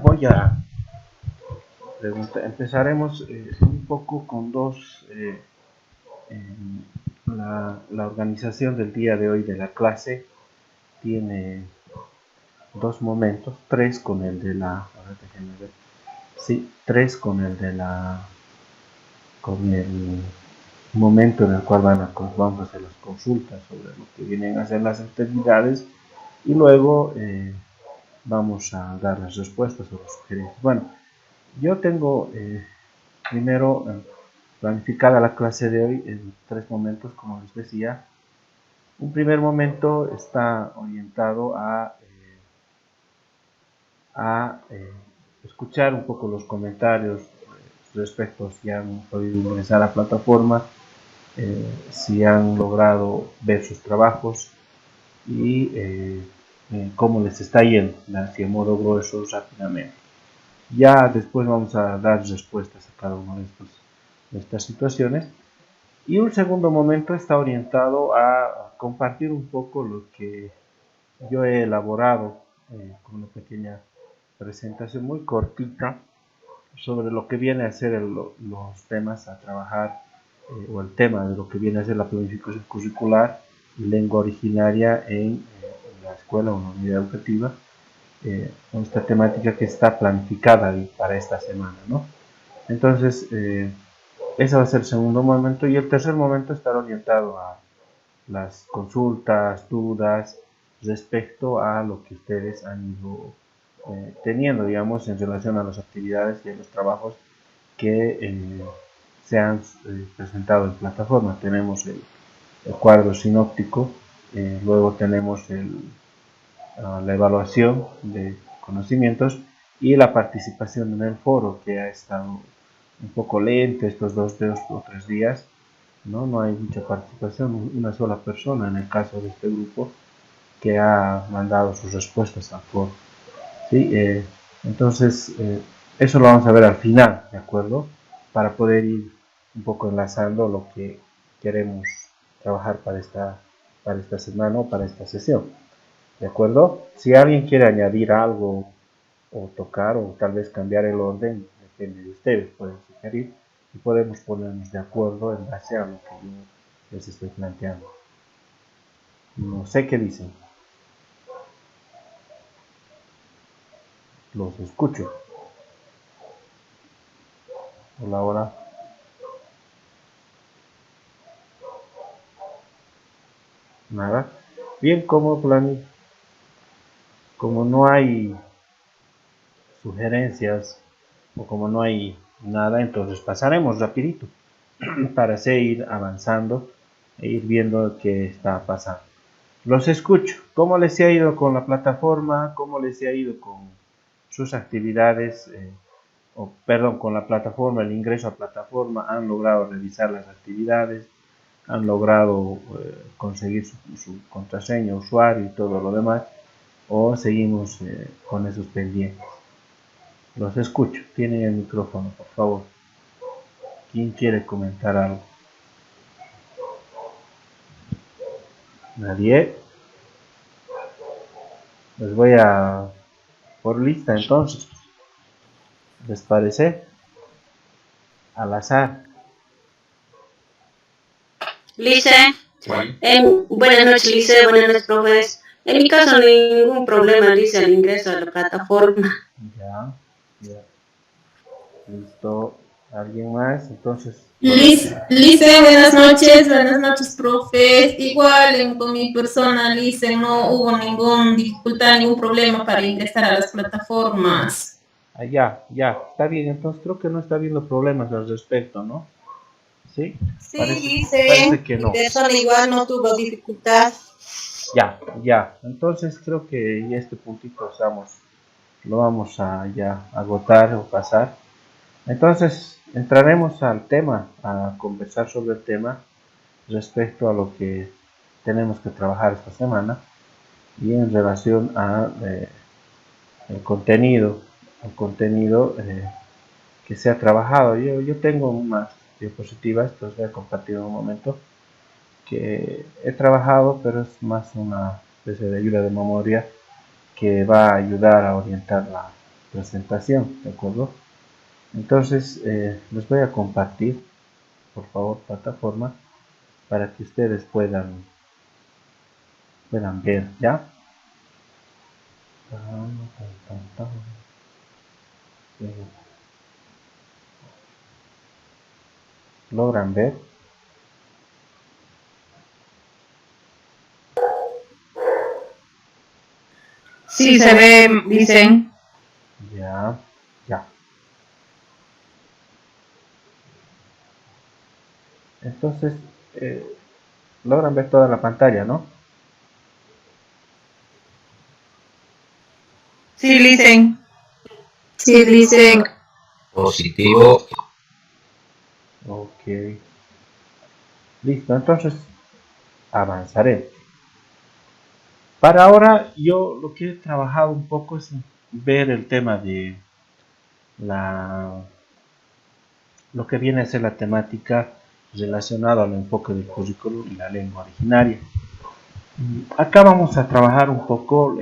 voy a preguntar. Empezaremos un poco con la organización del día de hoy de la clase tiene dos momentos, tres con el de la, déjenme ver, sí, tres con el momento en el cual vamos a hacer las consultas sobre lo que vienen a ser las actividades y luego vamos a dar las respuestas o las sugerencias. Bueno, yo tengo primero planificada la clase de hoy en tres momentos, como les decía. Un primer momento está orientado a escuchar un poco los comentarios respecto a si han podido ingresar a la plataforma, si han logrado ver sus trabajos y cómo les está yendo, así a modo grueso, rápidamente. Ya después vamos a dar respuestas a cada una de estas situaciones. Y un segundo momento está orientado a compartir un poco lo que yo he elaborado con una pequeña presentación muy cortita sobre lo que viene a ser los temas a trabajar o el tema de lo que viene a ser la planificación curricular y lengua originaria en la escuela o en la unidad educativa, esta temática que está planificada para esta semana, ¿no? Entonces, ese va a ser el segundo momento y el tercer momento estará orientado a las consultas, dudas respecto a lo que ustedes han ido teniendo, digamos, en relación a las actividades y a los trabajos que se han presentado en plataforma. Tenemos el cuadro sinóptico, luego tenemos la evaluación de conocimientos y la participación en el foro, que ha estado un poco lento estos 2 o 3 días, no hay mucha participación, una sola persona en el caso de este grupo que ha mandado sus respuestas al foro. ¿Sí? Entonces, eso lo vamos a ver al final, ¿de acuerdo? Para poder ir un poco enlazando lo que queremos trabajar para esta semana o para esta sesión. ¿De acuerdo? Si alguien quiere añadir algo o tocar o tal vez cambiar el orden, depende de ustedes, pueden sugerir y podemos ponernos de acuerdo en base a lo que yo les estoy planteando. No sé qué dicen. Los escucho. Hola, hola. Nada. Bien, como no hay sugerencias o como no hay nada, entonces pasaremos rapidito para seguir avanzando e ir viendo qué está pasando. Los escucho. ¿Cómo les ha ido con la plataforma? ¿Cómo les ha ido con sus actividades? Con la plataforma, el ingreso a plataforma. ¿Han logrado revisar las actividades? ¿Han logrado conseguir su contraseña, usuario y todo lo demás? ¿O seguimos con esos pendientes? Los escucho. Tienen el micrófono, por favor. ¿Quién quiere comentar algo? ¿Nadie? Les voy a por lista entonces. ¿Les parece? Al azar. Lice, buenas noches Lice, buenas noches profes. En mi caso ningún problema, Lice, al ingreso a la plataforma. Ya. Listo. ¿Alguien más? Entonces. Lice, buenas noches, profes. Igual con mi persona, Lice, no hubo ninguna dificultad, ningún problema para ingresar a las plataformas. Ya, está bien. Entonces creo que no está habiendo problemas al respecto, ¿no? ¿Sí? Sí, parece que no. Mi persona igual no tuvo dificultad. Ya. Entonces creo que ya este puntito lo vamos a ya agotar o pasar. Entonces entraremos al tema, a conversar sobre el tema respecto a lo que tenemos que trabajar esta semana y en relación a el contenido que se ha trabajado. Yo tengo unas diapositivas, los voy a compartir en un momento, que he trabajado, pero es más una especie de ayuda de memoria que va a ayudar a orientar presentación, ¿de acuerdo? Entonces, les voy a compartir, por favor, plataforma, para que ustedes puedan ver, ¿ya? ¿Logran ver? Sí, se ve, dicen. Ya, ya. Entonces, logran ver toda la pantalla, ¿no? Sí, dicen. Sí, dicen. Positivo. Ok. Listo, entonces avanzaré. Para ahora, yo lo que he trabajado un poco es ver el tema de lo que viene a ser la temática relacionada al enfoque del currículum y la lengua originaria. Acá vamos a trabajar un poco,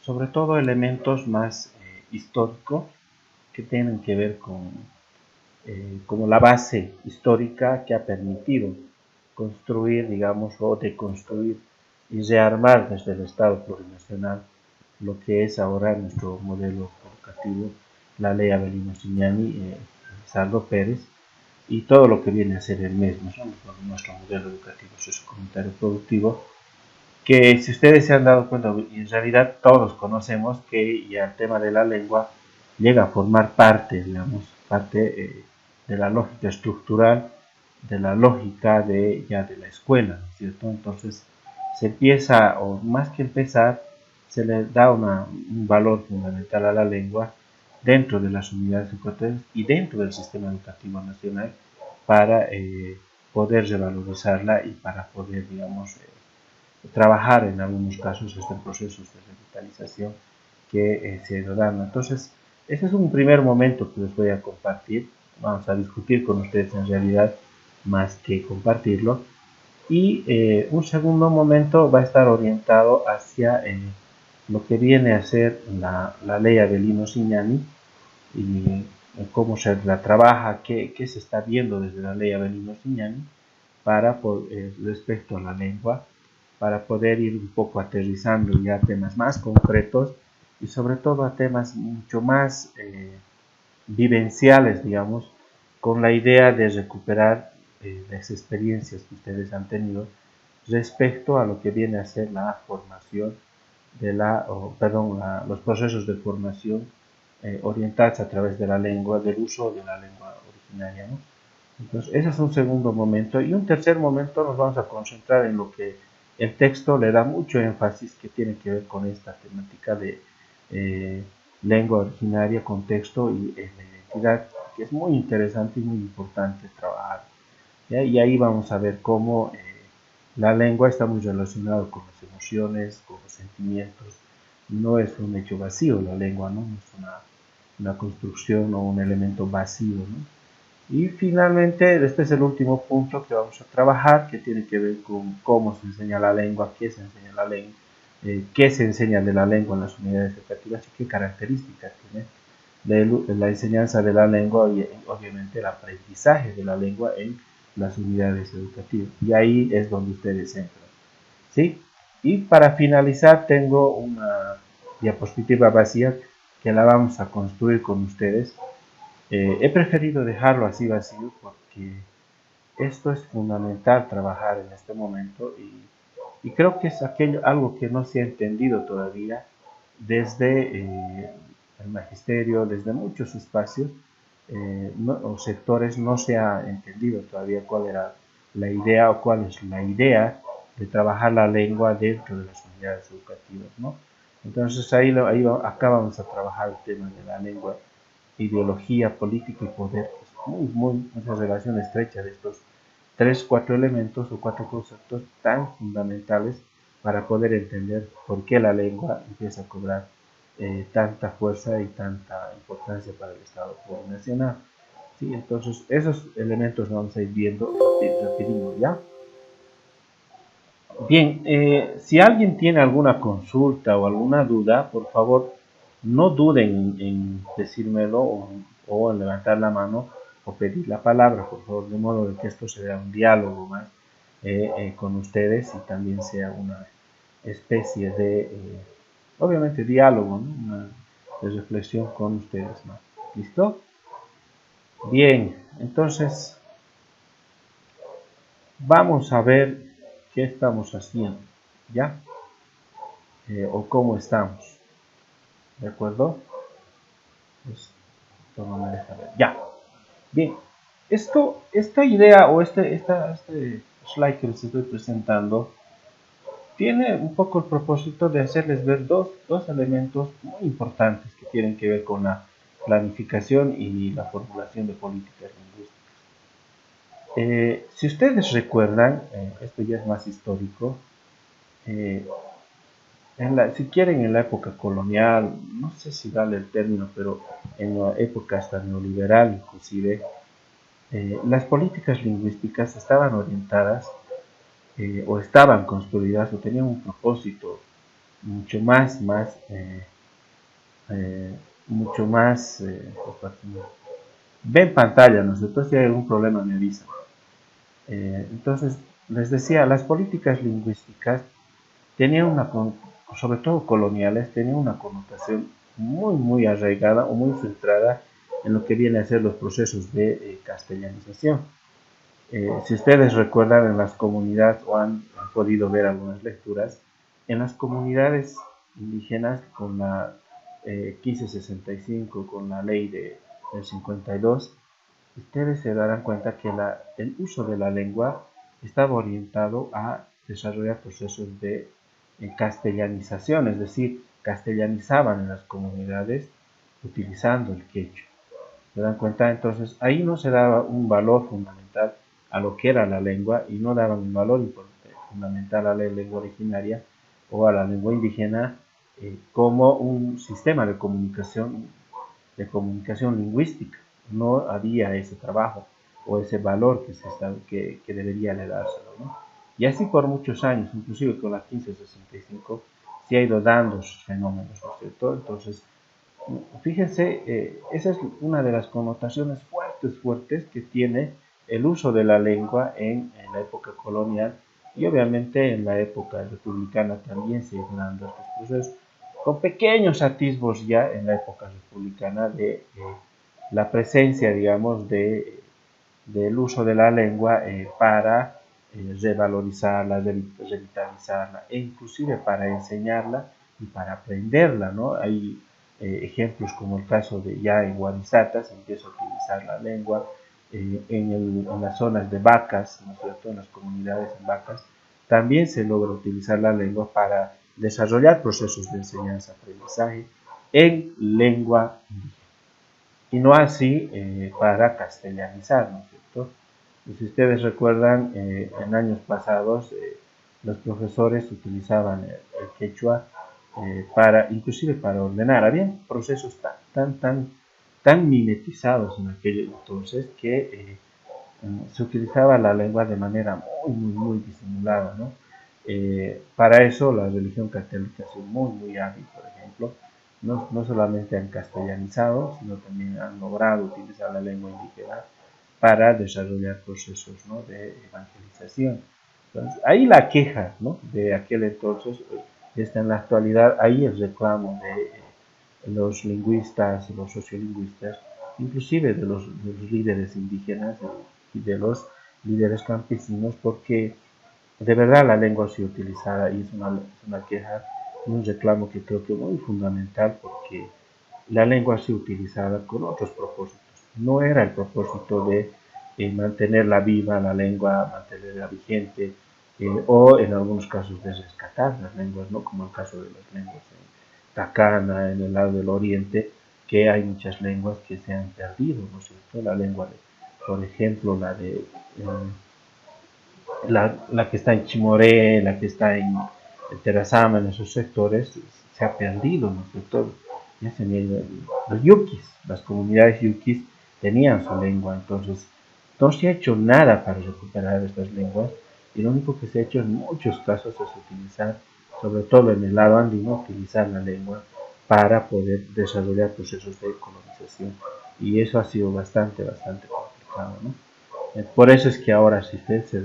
sobre todo elementos más históricos que tienen que ver con como la base histórica que ha permitido construir, digamos, o deconstruir y rearmar desde el Estado plurinacional lo que es ahora nuestro modelo educativo, la ley Avelino Signani, Saldo Pérez, y todo lo que viene a ser el mismo, ¿no? Nuestro modelo educativo sociocomunitario productivo, que si ustedes se han dado cuenta, en realidad todos conocemos que ya el tema de la lengua llega a formar parte, digamos, parte de la lógica estructural, de la lógica de la escuela, ¿cierto? Entonces se empieza, o más que empezar, se le da un valor fundamental a la lengua dentro de las unidades educativas y dentro del sistema educativo nacional para poder revalorizarla y para poder, digamos, trabajar en algunos casos estos procesos de revitalización que se dan. Entonces, ese es un primer momento que les voy a compartir. Vamos a discutir con ustedes en realidad más que compartirlo. Y un segundo momento va a estar orientado hacia lo que viene a ser la ley Avelino Signani y cómo se la trabaja, qué se está viendo desde la ley Avelino Signani para respecto a la lengua, para poder ir un poco aterrizando ya a temas más concretos y sobre todo a temas mucho más vivenciales, digamos, con la idea de recuperar las experiencias que ustedes han tenido respecto a lo que viene a ser la formación los procesos de formación orientados a través de la lengua, del uso de la lengua originaria, ¿no? Entonces, ese es un segundo momento. Y un tercer momento nos vamos a concentrar en lo que el texto le da mucho énfasis, que tiene que ver con esta temática de lengua originaria, contexto y la identidad, que es muy interesante y muy importante trabajar. ¿Ya? Y ahí vamos a ver cómo la lengua está muy relacionada con las emociones, con los sentimientos. No es un hecho vacío la lengua, ¿no? No es una construcción o un elemento vacío, ¿no? Y finalmente, este es el último punto que vamos a trabajar, que tiene que ver con cómo se enseña la lengua, qué se enseña la lengua, qué se enseña de la lengua en las unidades educativas y qué características tiene de la enseñanza de la lengua y obviamente el aprendizaje de la lengua en las unidades educativas. Y ahí es donde ustedes entran, ¿sí? Y para finalizar tengo una diapositiva vacía que la vamos a construir con ustedes. He preferido dejarlo así vacío porque esto es fundamental trabajar en este momento y creo que es algo que no se ha entendido todavía desde el magisterio, desde muchos espacios o sectores no se ha entendido todavía cuál era la idea o cuál es la idea de trabajar la lengua dentro de las unidades educativas, ¿no? Entonces acá vamos a trabajar el tema de la lengua, ideología, política y poder, que es mucha relación estrecha de estos cuatro elementos o cuatro conceptos tan fundamentales para poder entender por qué la lengua empieza a cobrar tanta fuerza y tanta importancia para el Estado plurinacional. ¿Sí? Entonces, esos elementos vamos a ir viendo rapidito, ¿ya? Bien, si alguien tiene alguna consulta o alguna duda, por favor, no duden en decírmelo o en levantar la mano o pedir la palabra, por favor, de modo de que esto sea un diálogo más con ustedes y también sea una especie de, obviamente, diálogo, ¿no? Una de reflexión con ustedes más. ¿Listo? Bien, entonces vamos a ver qué estamos haciendo, ¿ya? O cómo estamos, ¿de acuerdo? Pues, no me deja ver. Ya, bien. Esta idea o este slide que les estoy presentando tiene un poco el propósito de hacerles ver dos elementos muy importantes que tienen que ver con la planificación y la formulación de políticas lingüísticas. Si ustedes recuerdan, esto ya es más histórico, si quieren en la época colonial, no sé si vale el término, pero en la época hasta neoliberal inclusive, las políticas lingüísticas estaban orientadas o estaban construidas o tenían un propósito mucho más, mucho más, ven pantalla, ¿no es cierto? Si hay algún problema me avisan. Entonces, les decía, las políticas lingüísticas tenían sobre todo coloniales, tenían una connotación muy arraigada o muy centrada en lo que viene a ser los procesos de castellanización. Si ustedes recuerdan en las comunidades o han podido ver algunas lecturas, en las comunidades indígenas con la 1565, con la ley del 52, ustedes se darán cuenta que el uso de la lengua estaba orientado a desarrollar procesos de castellanización, es decir, castellanizaban en las comunidades utilizando el quechua. ¿Se dan cuenta? Entonces, ahí no se daba un valor fundamental a lo que era la lengua y no daban un valor fundamental a la lengua originaria o a la lengua indígena como un sistema de comunicación lingüística. No había ese trabajo o ese valor que debería de dárselo, ¿no? Y así por muchos años, inclusive con la 1565, se ha ido dando sus fenómenos, ¿no es cierto? Entonces, fíjense, esa es una de las connotaciones fuertes que tiene el uso de la lengua en la época colonial y obviamente en la época republicana también se iban dando estos procesos, con pequeños atisbos ya en la época republicana de la presencia, digamos, del uso de la lengua para revalorizarla, revitalizarla e inclusive para enseñarla y para aprenderla, ¿no? Hay ejemplos como el caso de ya en Guarizata se empieza a utilizar la lengua, en las zonas de Vacas, ¿no es cierto? En las comunidades en Vacas, también se logra utilizar la lengua para desarrollar procesos de enseñanza-aprendizaje en lengua indígena. Y no así para castellanizar, ¿no es cierto? Y si ustedes recuerdan, en años pasados los profesores utilizaban el quechua inclusive para ordenar. Había procesos tan mimetizados en aquel entonces que se utilizaba la lengua de manera muy disimulada, ¿no? Para eso la religión católica ha sido muy hábil, por ejemplo. No solamente han castellanizado, sino también han logrado utilizar la lengua indígena para desarrollar procesos, ¿no?, de evangelización. Entonces, ahí la queja, ¿no?, de aquel entonces está en la actualidad, ahí el reclamo de los lingüistas, los sociolingüistas, inclusive de los líderes indígenas y de los líderes campesinos, porque de verdad la lengua ha sido utilizada y es una queja y un reclamo que creo que es muy fundamental, porque la lengua ha sido utilizada con otros propósitos. No era el propósito de mantenerla viva, la lengua, mantenerla vigente, o en algunos casos de rescatar las lenguas, ¿no?, como el caso de las lenguas en Tacana, en el lado del oriente, que hay muchas lenguas que se han perdido, ¿no es cierto? La lengua, por ejemplo, la que está en Chimoré, la que está en Terazama, en esos sectores, se ha perdido, ¿no es cierto? Ya se han ido. Los yuquis, las comunidades yuquis tenían su lengua, entonces no se ha hecho nada para recuperar estas lenguas, y lo único que se ha hecho en muchos casos es utilizar, sobre todo en el lado andino, utilizar la lengua para poder desarrollar procesos de colonización. Y eso ha sido bastante complicado, ¿no? Por eso es que ahora, si ustedes se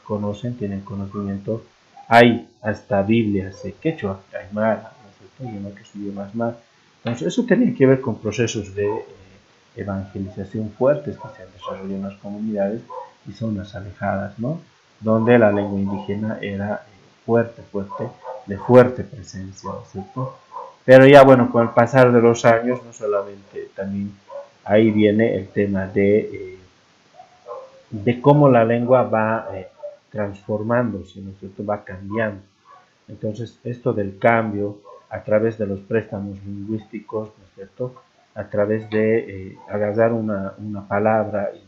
conocen, tienen conocimiento, hay hasta Biblias de quechua, aymara, ¿no es cierto? Y en otros idiomas más. Entonces, eso tenía que ver con procesos de evangelización fuertes que se han desarrollado en las comunidades y zonas alejadas, ¿no? Donde la lengua indígena era de fuerte presencia, ¿no es cierto? Pero ya, bueno, con el pasar de los años, no solamente también ahí viene el tema de cómo la lengua va transformándose, ¿no es cierto? Va cambiando. Entonces, esto del cambio a través de los préstamos lingüísticos, ¿no es cierto? A través de agarrar una palabra y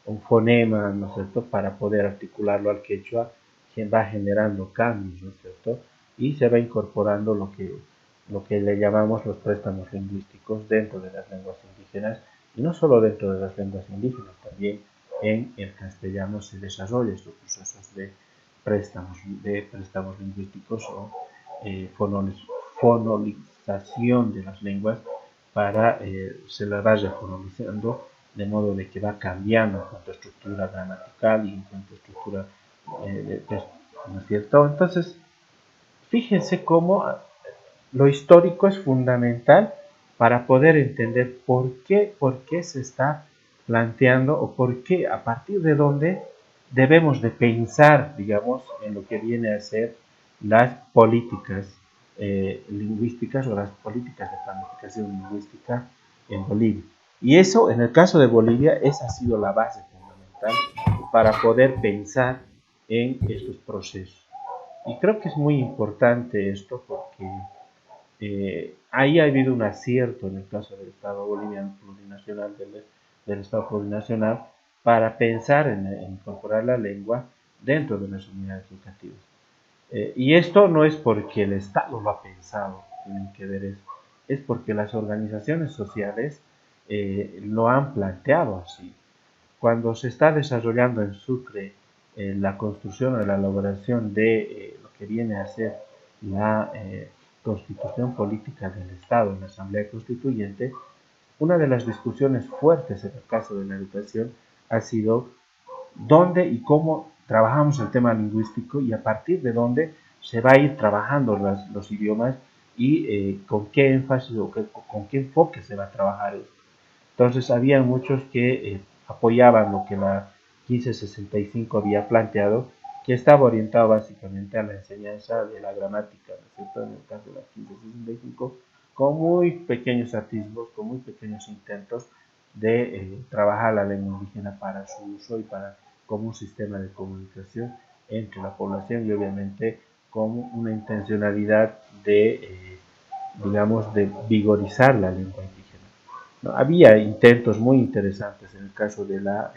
un fonema, ¿no es cierto? Para poder articularlo al quechua, que va generando cambios, ¿no es cierto? Y se va incorporando lo que le llamamos los préstamos lingüísticos dentro de las lenguas indígenas, y no solo dentro de las lenguas indígenas, también en el castellano se desarrollan estos procesos de préstamos lingüísticos o fonolización de las lenguas para se las vaya fonomizando de modo de que va cambiando en cuanto a estructura gramatical y en cuanto a estructura ¿no es cierto? Entonces, fíjense cómo lo histórico es fundamental para poder entender por qué se está planteando o por qué, a partir de dónde debemos de pensar, digamos, en lo que viene a ser las políticas lingüísticas o las políticas de planificación lingüística en Bolivia. Y eso, en el caso de Bolivia, esa ha sido la base fundamental para poder pensar en estos procesos. Y creo que es muy importante esto porque ahí ha habido un acierto en el caso del Estado boliviano plurinacional, del Estado plurinacional, para pensar en incorporar la lengua dentro de las unidades educativas. Y esto no es porque el Estado lo ha pensado, tienen que ver eso, es porque las organizaciones sociales lo han planteado así. Cuando se está desarrollando en Sucre la construcción o la elaboración de lo que viene a ser la constitución política del Estado en la Asamblea Constituyente, una de las discusiones fuertes en el caso de la educación ha sido dónde y cómo trabajamos el tema lingüístico y a partir de dónde se va a ir trabajando los idiomas y con qué énfasis o con qué enfoque se va a trabajar esto. Entonces, había muchos que apoyaban lo que la 1565 había planteado, que estaba orientado básicamente a la enseñanza de la gramática, ¿no es cierto? En el caso de la 1565, con muy pequeños atisbos, con muy pequeños intentos de trabajar la lengua indígena para su uso y para como un sistema de comunicación entre la población y obviamente como una intencionalidad de, digamos, de vigorizar la lengua indígena. ¿No? Había intentos muy interesantes en el caso de la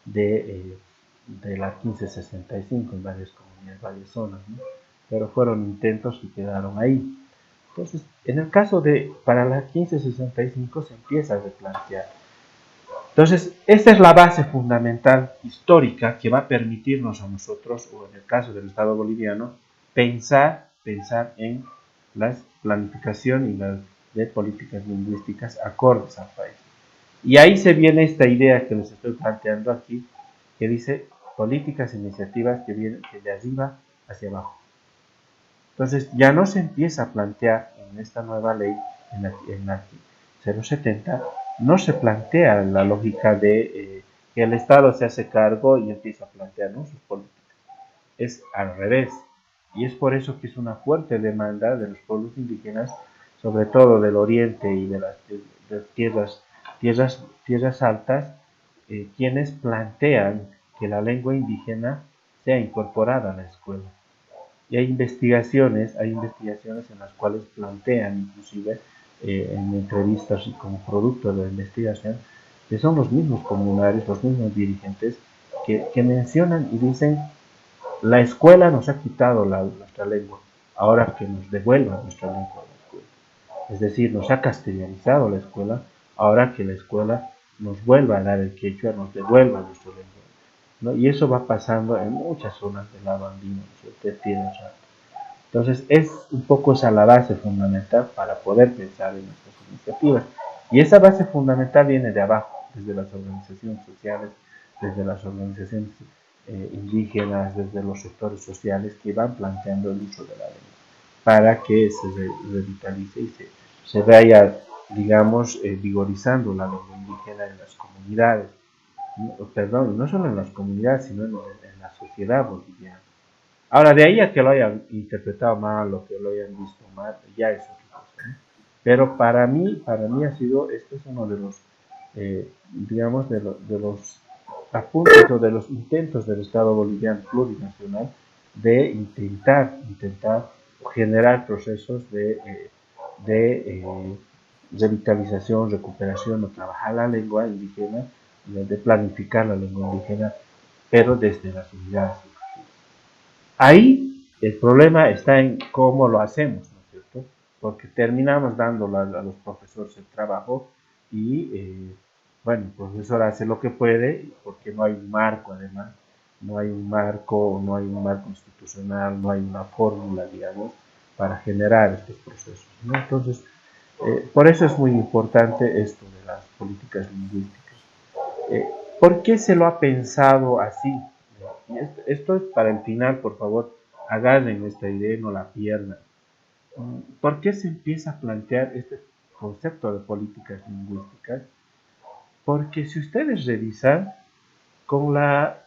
1565 en varias comunidades, varias zonas, ¿no? Pero fueron intentos que quedaron ahí. Entonces, en el caso para la 1565 se empieza a replantear. Entonces, esta es la base fundamental histórica que va a permitirnos a nosotros, o en el caso del Estado boliviano, pensar en la planificación y las de políticas lingüísticas acordes al país. Y ahí se viene esta idea que les estoy planteando aquí, que dice políticas e iniciativas que vienen de arriba hacia abajo. Entonces ya no se empieza a plantear en esta nueva ley, en la 070, no se plantea la lógica de que el Estado se hace cargo y empieza a plantear, ¿no?, sus políticas. Es al revés. Y es por eso que es una fuerte demanda de los pueblos indígenas, sobre todo del oriente y de las tierras altas, quienes plantean que la lengua indígena sea incorporada a la escuela. Y hay investigaciones en las cuales plantean, inclusive en entrevistas y como producto de la investigación, que son los mismos comunarios, los mismos dirigentes, que mencionan y dicen: la escuela nos ha quitado nuestra lengua, ahora que nos devuelva nuestra lengua a la escuela. Es decir, nos ha castellanizado la escuela, ahora que la escuela nos vuelva a dar el quechua, nos devuelva nuestra lengua, ¿no? Y eso va pasando en muchas zonas del lado andino, de tierras altas. Entonces es un poco esa la base fundamental para poder pensar en nuestras iniciativas. Y esa base fundamental viene de abajo, desde las organizaciones sociales, desde las organizaciones indígenas, desde los sectores sociales que van planteando el uso de la lengua para que se revitalice y se vaya, digamos, vigorizando la lengua indígena en las comunidades. Perdón, no solo en las comunidades, sino en la sociedad boliviana. Ahora, de ahí a que lo hayan interpretado mal o que lo hayan visto mal, ya es otra cosa, ¿no? Pero para mí ha sido, este es uno de los, digamos, de los apuntes o de los intentos del Estado boliviano plurinacional de intentar generar procesos de revitalización, recuperación o trabajar la lengua indígena, de planificar la lengua indígena, pero desde las unidades. Ahí el problema está en cómo lo hacemos, ¿no es cierto? Porque terminamos dándole a los profesores el trabajo y, bueno, el profesor hace lo que puede porque no hay un marco, además, no hay un marco institucional, no hay una fórmula, digamos, para generar estos procesos, ¿no? Entonces, por eso es muy importante esto de las políticas lingüísticas. Eh, ¿Por qué se lo ha pensado así? Y esto es para el final, por favor, agarren esta idea y no la pierdan. ¿Por qué se empieza a plantear este concepto de políticas lingüísticas? Porque si ustedes revisan, con la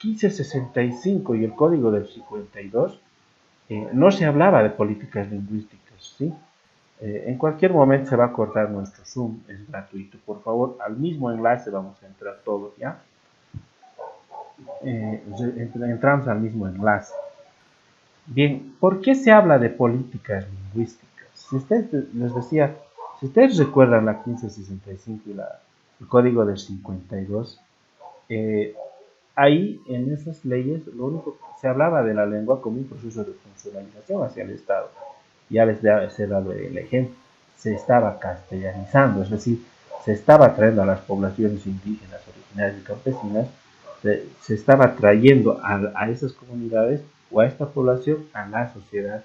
1565 y el Código del 52, no se hablaba de políticas lingüísticas, ¿sí? En cualquier momento se va a cortar nuestro Zoom, es gratuito. Por favor, al mismo enlace vamos a entrar todos, ¿ya? Entramos al mismo enlace. Bien, ¿por qué se habla de políticas lingüísticas? Si ustedes, les decía, si ustedes recuerdan la 1565 y el Código del 52, ahí en esas leyes lo único que se hablaba de la lengua como un proceso de funcionalización hacia el Estado. Ya les he dado el ejemplo. Se estaba castellanizando, es decir, se estaba trayendo a las poblaciones indígenas, originarias y campesinas, se estaba trayendo a esas comunidades o a esta población a la sociedad,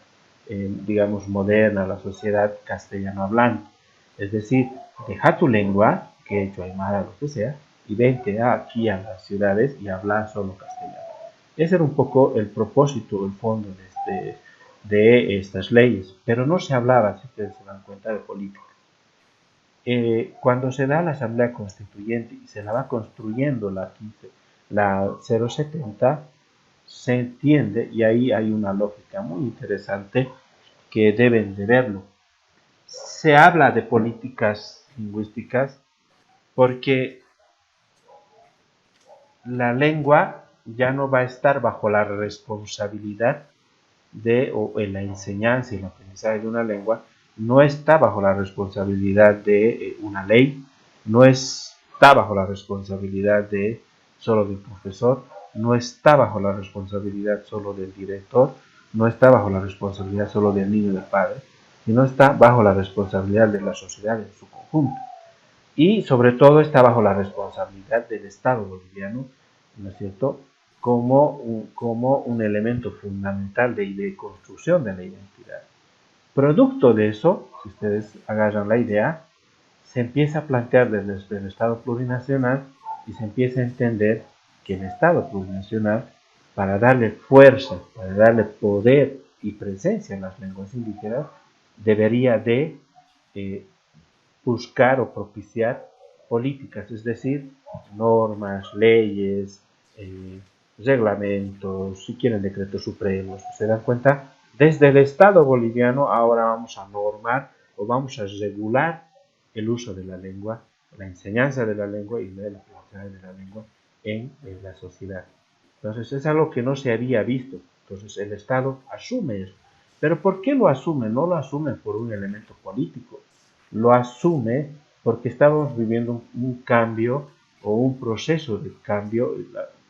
digamos, moderna, a la sociedad castellano hablante. Es decir, deja tu lengua, que hecho aymara, lo que sea, y vente aquí a las ciudades y habla solo castellano. Ese era un poco el propósito, el fondo de estas leyes, pero no se hablaba, si ustedes se dan cuenta, de política. Cuando se da la Asamblea Constituyente y se la va construyendo la 070, se entiende, y ahí hay una lógica muy interesante que deben de verlo. Se habla de políticas lingüísticas porque la lengua ya no va a estar bajo la responsabilidad o en la enseñanza y el aprendizaje de una lengua, no está bajo la responsabilidad de una ley, no está bajo la responsabilidad de solo del profesor, no está bajo la responsabilidad solo del director, no está bajo la responsabilidad solo del niño y del padre, sino está bajo la responsabilidad de la sociedad en su conjunto. Y sobre todo está bajo la responsabilidad del Estado boliviano, ¿no es cierto?, como un elemento fundamental de construcción de la identidad. Producto de eso, si ustedes agarran la idea, se empieza a plantear desde el Estado plurinacional y se empieza a entender que el Estado plurinacional, para darle fuerza, para darle poder y presencia en las lenguas indígenas, debería de buscar o propiciar políticas, es decir, normas, leyes, reglamentos, si quieren decretos supremos. ¿Se dan cuenta? Desde el Estado boliviano ahora vamos a normar o vamos a regular el uso de la lengua, la enseñanza de la lengua y el aprendizaje de la lengua en la sociedad. Entonces es algo que no se había visto. Entonces el Estado asume eso. Pero ¿por qué lo asume? No lo asume por un elemento político. Lo asume porque estamos viviendo un cambio o un proceso de cambio.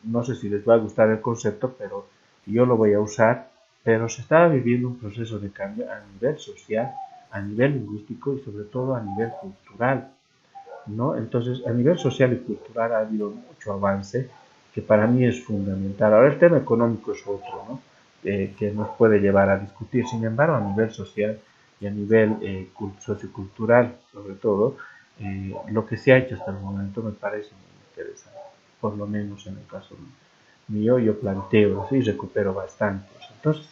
No sé si les va a gustar el concepto, pero yo lo voy a usar. Pero se estaba viviendo un proceso de cambio a nivel social, a nivel lingüístico y sobre todo a nivel cultural, ¿no? Entonces, a nivel social y cultural ha habido mucho avance que para mí es fundamental. Ahora el tema económico es otro, ¿no? que nos puede llevar a discutir. Sin embargo, a nivel social y a nivel sociocultural, sobre todo, lo que se ha hecho hasta el momento me parece muy interesante. Por lo menos en el caso mío, yo planteo y recupero bastante. Entonces,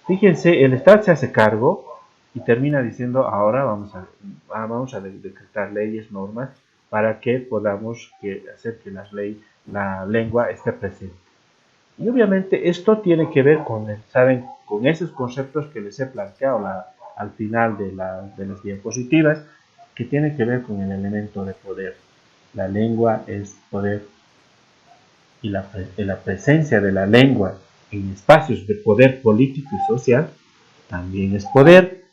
fíjense, el Estado se hace cargo y termina diciendo, ahora vamos a decretar leyes, normas, para que podamos hacer que la lengua esté presente. Y obviamente esto tiene que ver ¿saben? Con esos conceptos que les he planteado al final de las diapositivas, que tiene que ver con el elemento de poder. La lengua es poder y la presencia de la lengua en espacios de poder político y social también es poder.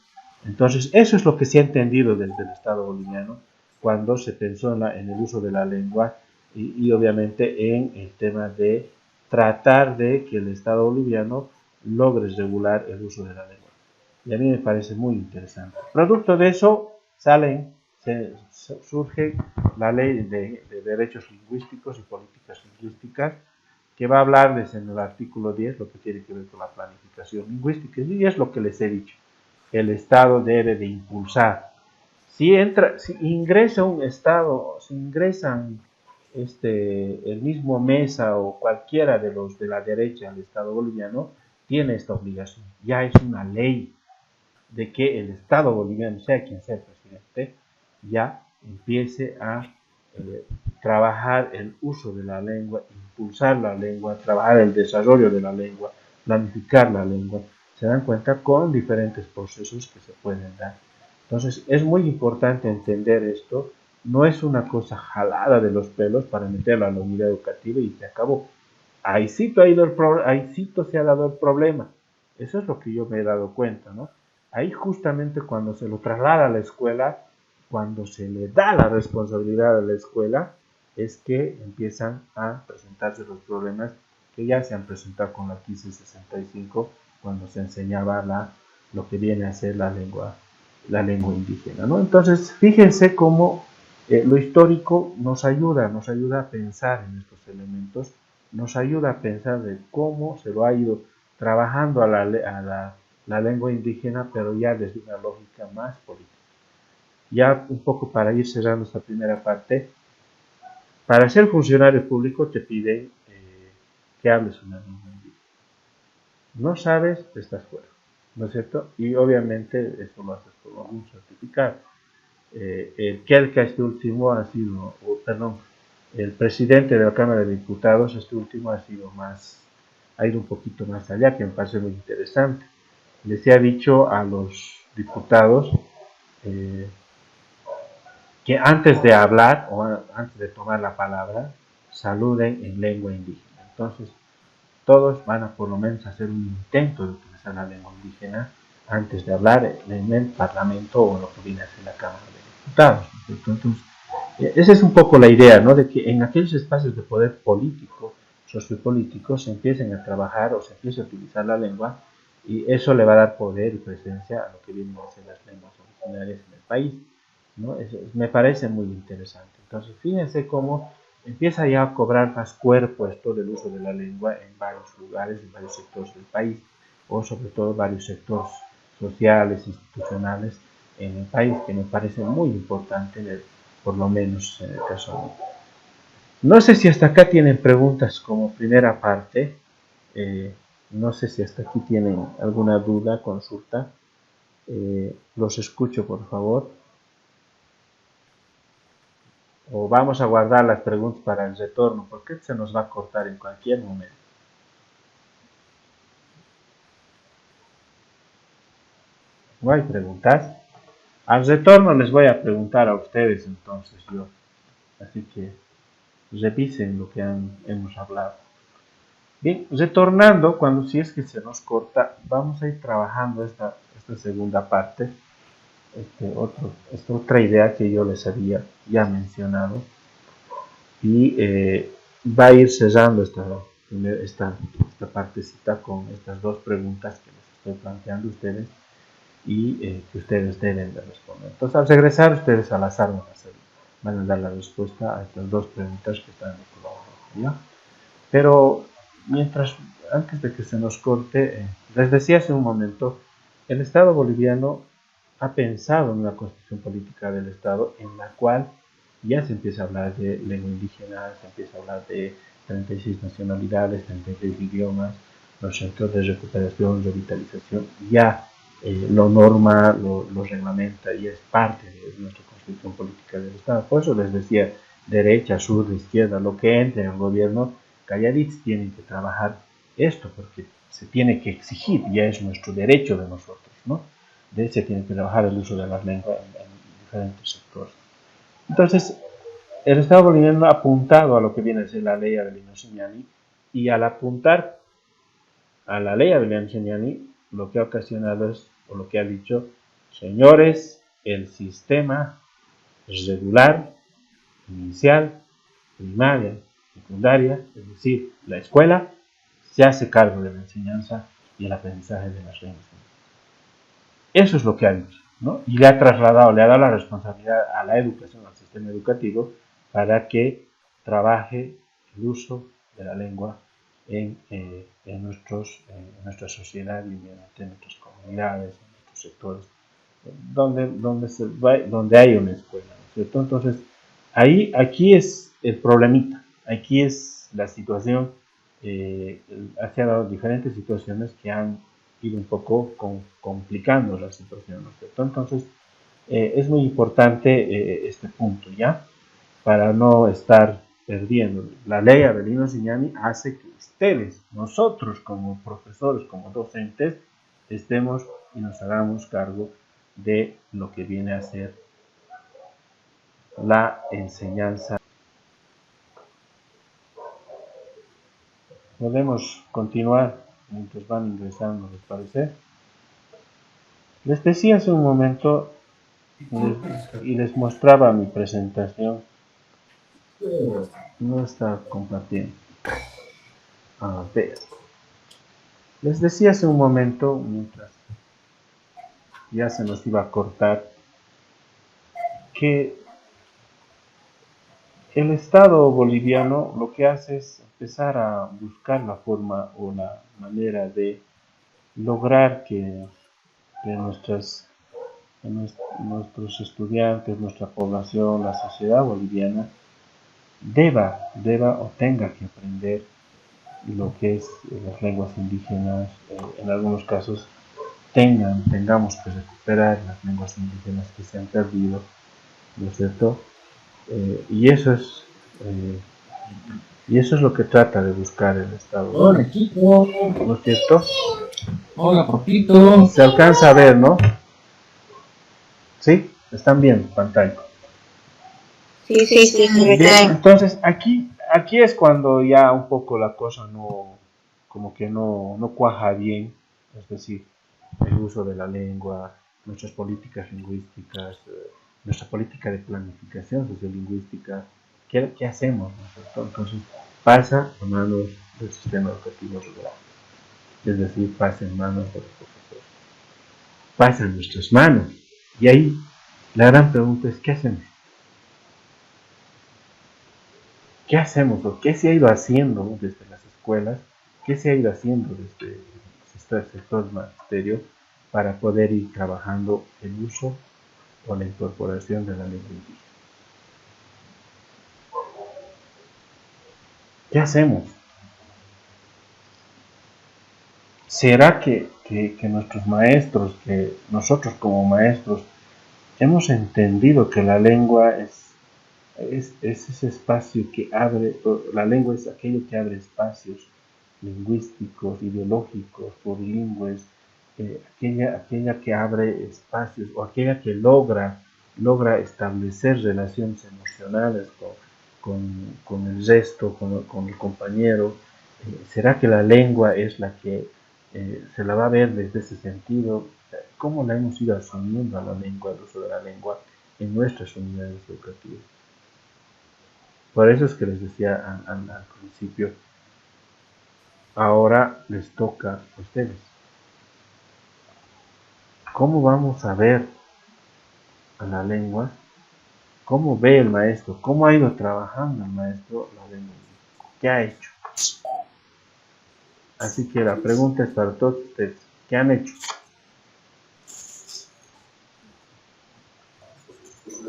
Entonces, eso es lo que se ha entendido desde el Estado boliviano cuando se pensó en el uso de la lengua y obviamente en el tema de tratar de que el Estado boliviano logre regular el uso de la lengua. Y a mí me parece muy interesante. Producto de eso surge la ley de derechos lingüísticos y políticas lingüísticas, que va a hablarles en el artículo 10 lo que tiene que ver con la planificación lingüística. Y es lo que les he dicho. El Estado debe de impulsar. Si ingresa un Estado, si ingresan el mismo Mesa o cualquiera de los de la derecha al Estado boliviano, tiene esta obligación. Ya es una ley de que el Estado boliviano, sea quien sea el presidente, ya empiece a trabajar el uso de la lengua, impulsar la lengua, trabajar el desarrollo de la lengua, planificar la lengua. Se dan cuenta con diferentes procesos que se pueden dar. Entonces es muy importante entender esto. No es una cosa jalada de los pelos para meterla a la unidad educativa y se acabó. Ahí sí se ha dado el problema. Eso es lo que yo me he dado cuenta, ¿no? Ahí justamente cuando se lo traslada a la escuela, cuando se le da la responsabilidad a la escuela, es que empiezan a presentarse los problemas que ya se han presentado con la 1565, cuando se enseñaba lo que viene a ser la lengua indígena, ¿no? Entonces, fíjense cómo lo histórico nos ayuda a pensar en estos elementos, nos ayuda a pensar de cómo se lo ha ido trabajando a la lengua indígena, pero ya desde una lógica más política. Ya un poco para ir cerrando esta primera parte, para ser funcionario público te piden que hables una lengua indígena. No sabes, estás fuera, ¿no es cierto? Y obviamente eso lo haces por un certificado. El último el presidente de la Cámara de Diputados, ha ido un poquito más allá, que me parece muy interesante. Les ha dicho a los diputados que antes de hablar o antes de tomar la palabra, saluden en lengua indígena. Entonces, todos van a por lo menos hacer un intento de utilizar la lengua indígena antes de hablar en el Parlamento o en lo que viene a ser la Cámara de Diputados. Entonces, esa es un poco la idea, ¿no? De que en aquellos espacios de poder político, sociopolítico, se empiecen a trabajar o se empiece a utilizar la lengua, y eso le va a dar poder y presencia a lo que vienen a ser las lenguas originarias en el país, ¿no? Me parece muy interesante. Entonces, fíjense cómo empieza ya a cobrar más cuerpo esto del uso de la lengua en varios lugares, en varios sectores del país, o sobre todo varios sectores sociales, institucionales en el país, que me parece muy importante, por lo menos en el caso mío. No sé si hasta acá tienen preguntas como primera parte. No sé si hasta aquí tienen alguna duda, consulta. Los escucho, por favor. O vamos a guardar las preguntas para el retorno, porque se nos va a cortar en cualquier momento. ¿No hay preguntas? Al retorno les voy a preguntar a ustedes entonces yo. Así que revisen lo que hemos hablado. Bien, retornando, si es que se nos corta, vamos a ir trabajando esta segunda parte. Esta otra idea que yo les había ya mencionado. Y va a ir cerrando esta partecita con estas dos preguntas que les estoy planteando a ustedes y que ustedes deben de responder. Entonces, al regresar, ustedes al azar van a dar la respuesta a estas dos preguntas que están en el color rojo, ¿ya? Pero Antes de que se nos corte, les decía hace un momento, el Estado boliviano ha pensado en una constitución política del Estado en la cual ya se empieza a hablar de lengua indígena, se empieza a hablar de 36 nacionalidades, 36 idiomas, los centros de recuperación, revitalización, ya lo norma, lo reglamenta y es parte de nuestra constitución política del Estado. Por eso les decía, derecha, sur, izquierda, lo que entre en el gobierno, calladitos tienen que trabajar esto, porque se tiene que exigir, ya es nuestro derecho de nosotros, ¿no? Se tiene que trabajar el uso de las lenguas en diferentes sectores. Entonces, el Estado boliviano ha apuntado a lo que viene a ser la ley Avelino Cignani, y al apuntar a la ley Avelino Cignani, lo que ha ocasionado es, o lo que ha dicho, señores, el sistema regular, inicial, primaria, secundaria, es decir, la escuela, se hace cargo de la enseñanza y el aprendizaje de las lenguas. Eso es lo que ha dicho, ¿no? Y le ha trasladado, le ha dado la responsabilidad a la educación, al sistema educativo, para que trabaje el uso de la lengua en nuestra sociedad y en nuestras comunidades, en nuestros sectores, donde hay una escuela, ¿no es cierto? Entonces, aquí es el problemita, aquí es la situación, se han dado diferentes situaciones que han ido un poco complicando la situación, ¿no es cierto? Entonces, es muy importante este punto, ¿ya? Para no estar perdiendo. La ley Avelino Cignani hace que ustedes, nosotros como profesores, como docentes, estemos y nos hagamos cargo de lo que viene a ser la enseñanza. Podemos continuar mientras van ingresando, ¿les parece? Les decía hace un momento y les mostraba mi presentación. No está compartiendo. A ver. Les decía hace un momento, mientras ya se nos iba a cortar, que el Estado boliviano lo que hace es empezar a buscar la forma o la manera de lograr que nuestros estudiantes, nuestra población, la sociedad boliviana deba o tenga que aprender lo que es las lenguas indígenas, en algunos casos tengamos que recuperar las lenguas indígenas que se han perdido, ¿no es cierto? Y eso es lo que trata de buscar el Estado. Hola, equipo. ¿No es cierto? Hola, profito. Se alcanza a ver, ¿no? ¿Sí? ¿Están viendo pantalla? Sí. Bien, entonces aquí es cuando ya un poco la cosa como que no cuaja bien, es decir, el uso de la lengua, nuestras políticas lingüísticas, nuestra política de planificación sociolingüística, ¿qué hacemos? ¿No? Entonces pasa a manos del sistema educativo rural, es decir, pasa en manos de los profesores, pasa en nuestras manos, y ahí la gran pregunta es, ¿qué hacemos? ¿Qué hacemos o qué se ha ido haciendo desde las escuelas? ¿Qué se ha ido haciendo desde el sector magisterio para poder ir trabajando el uso o la incorporación de la lengua indígena? ¿Qué hacemos? ¿Será que nuestros maestros, que nosotros como maestros, hemos entendido que la lengua es ese espacio que abre, la lengua es aquello que abre espacios lingüísticos, ideológicos, plurilingües, aquella que abre espacios o aquella que logra establecer relaciones emocionales con el resto, con el compañero? ¿Será que la lengua es la que se la va a ver desde ese sentido? ¿Cómo la hemos ido asumiendo a la lengua, el uso de la lengua en nuestras unidades educativas? Por eso es que les decía al principio, ahora les toca a ustedes. ¿Cómo vamos a ver a la lengua? ¿Cómo ve el maestro? ¿Cómo ha ido trabajando el maestro la lengua? ¿Qué ha hecho? Así que la pregunta es para todos ustedes. ¿Qué han hecho?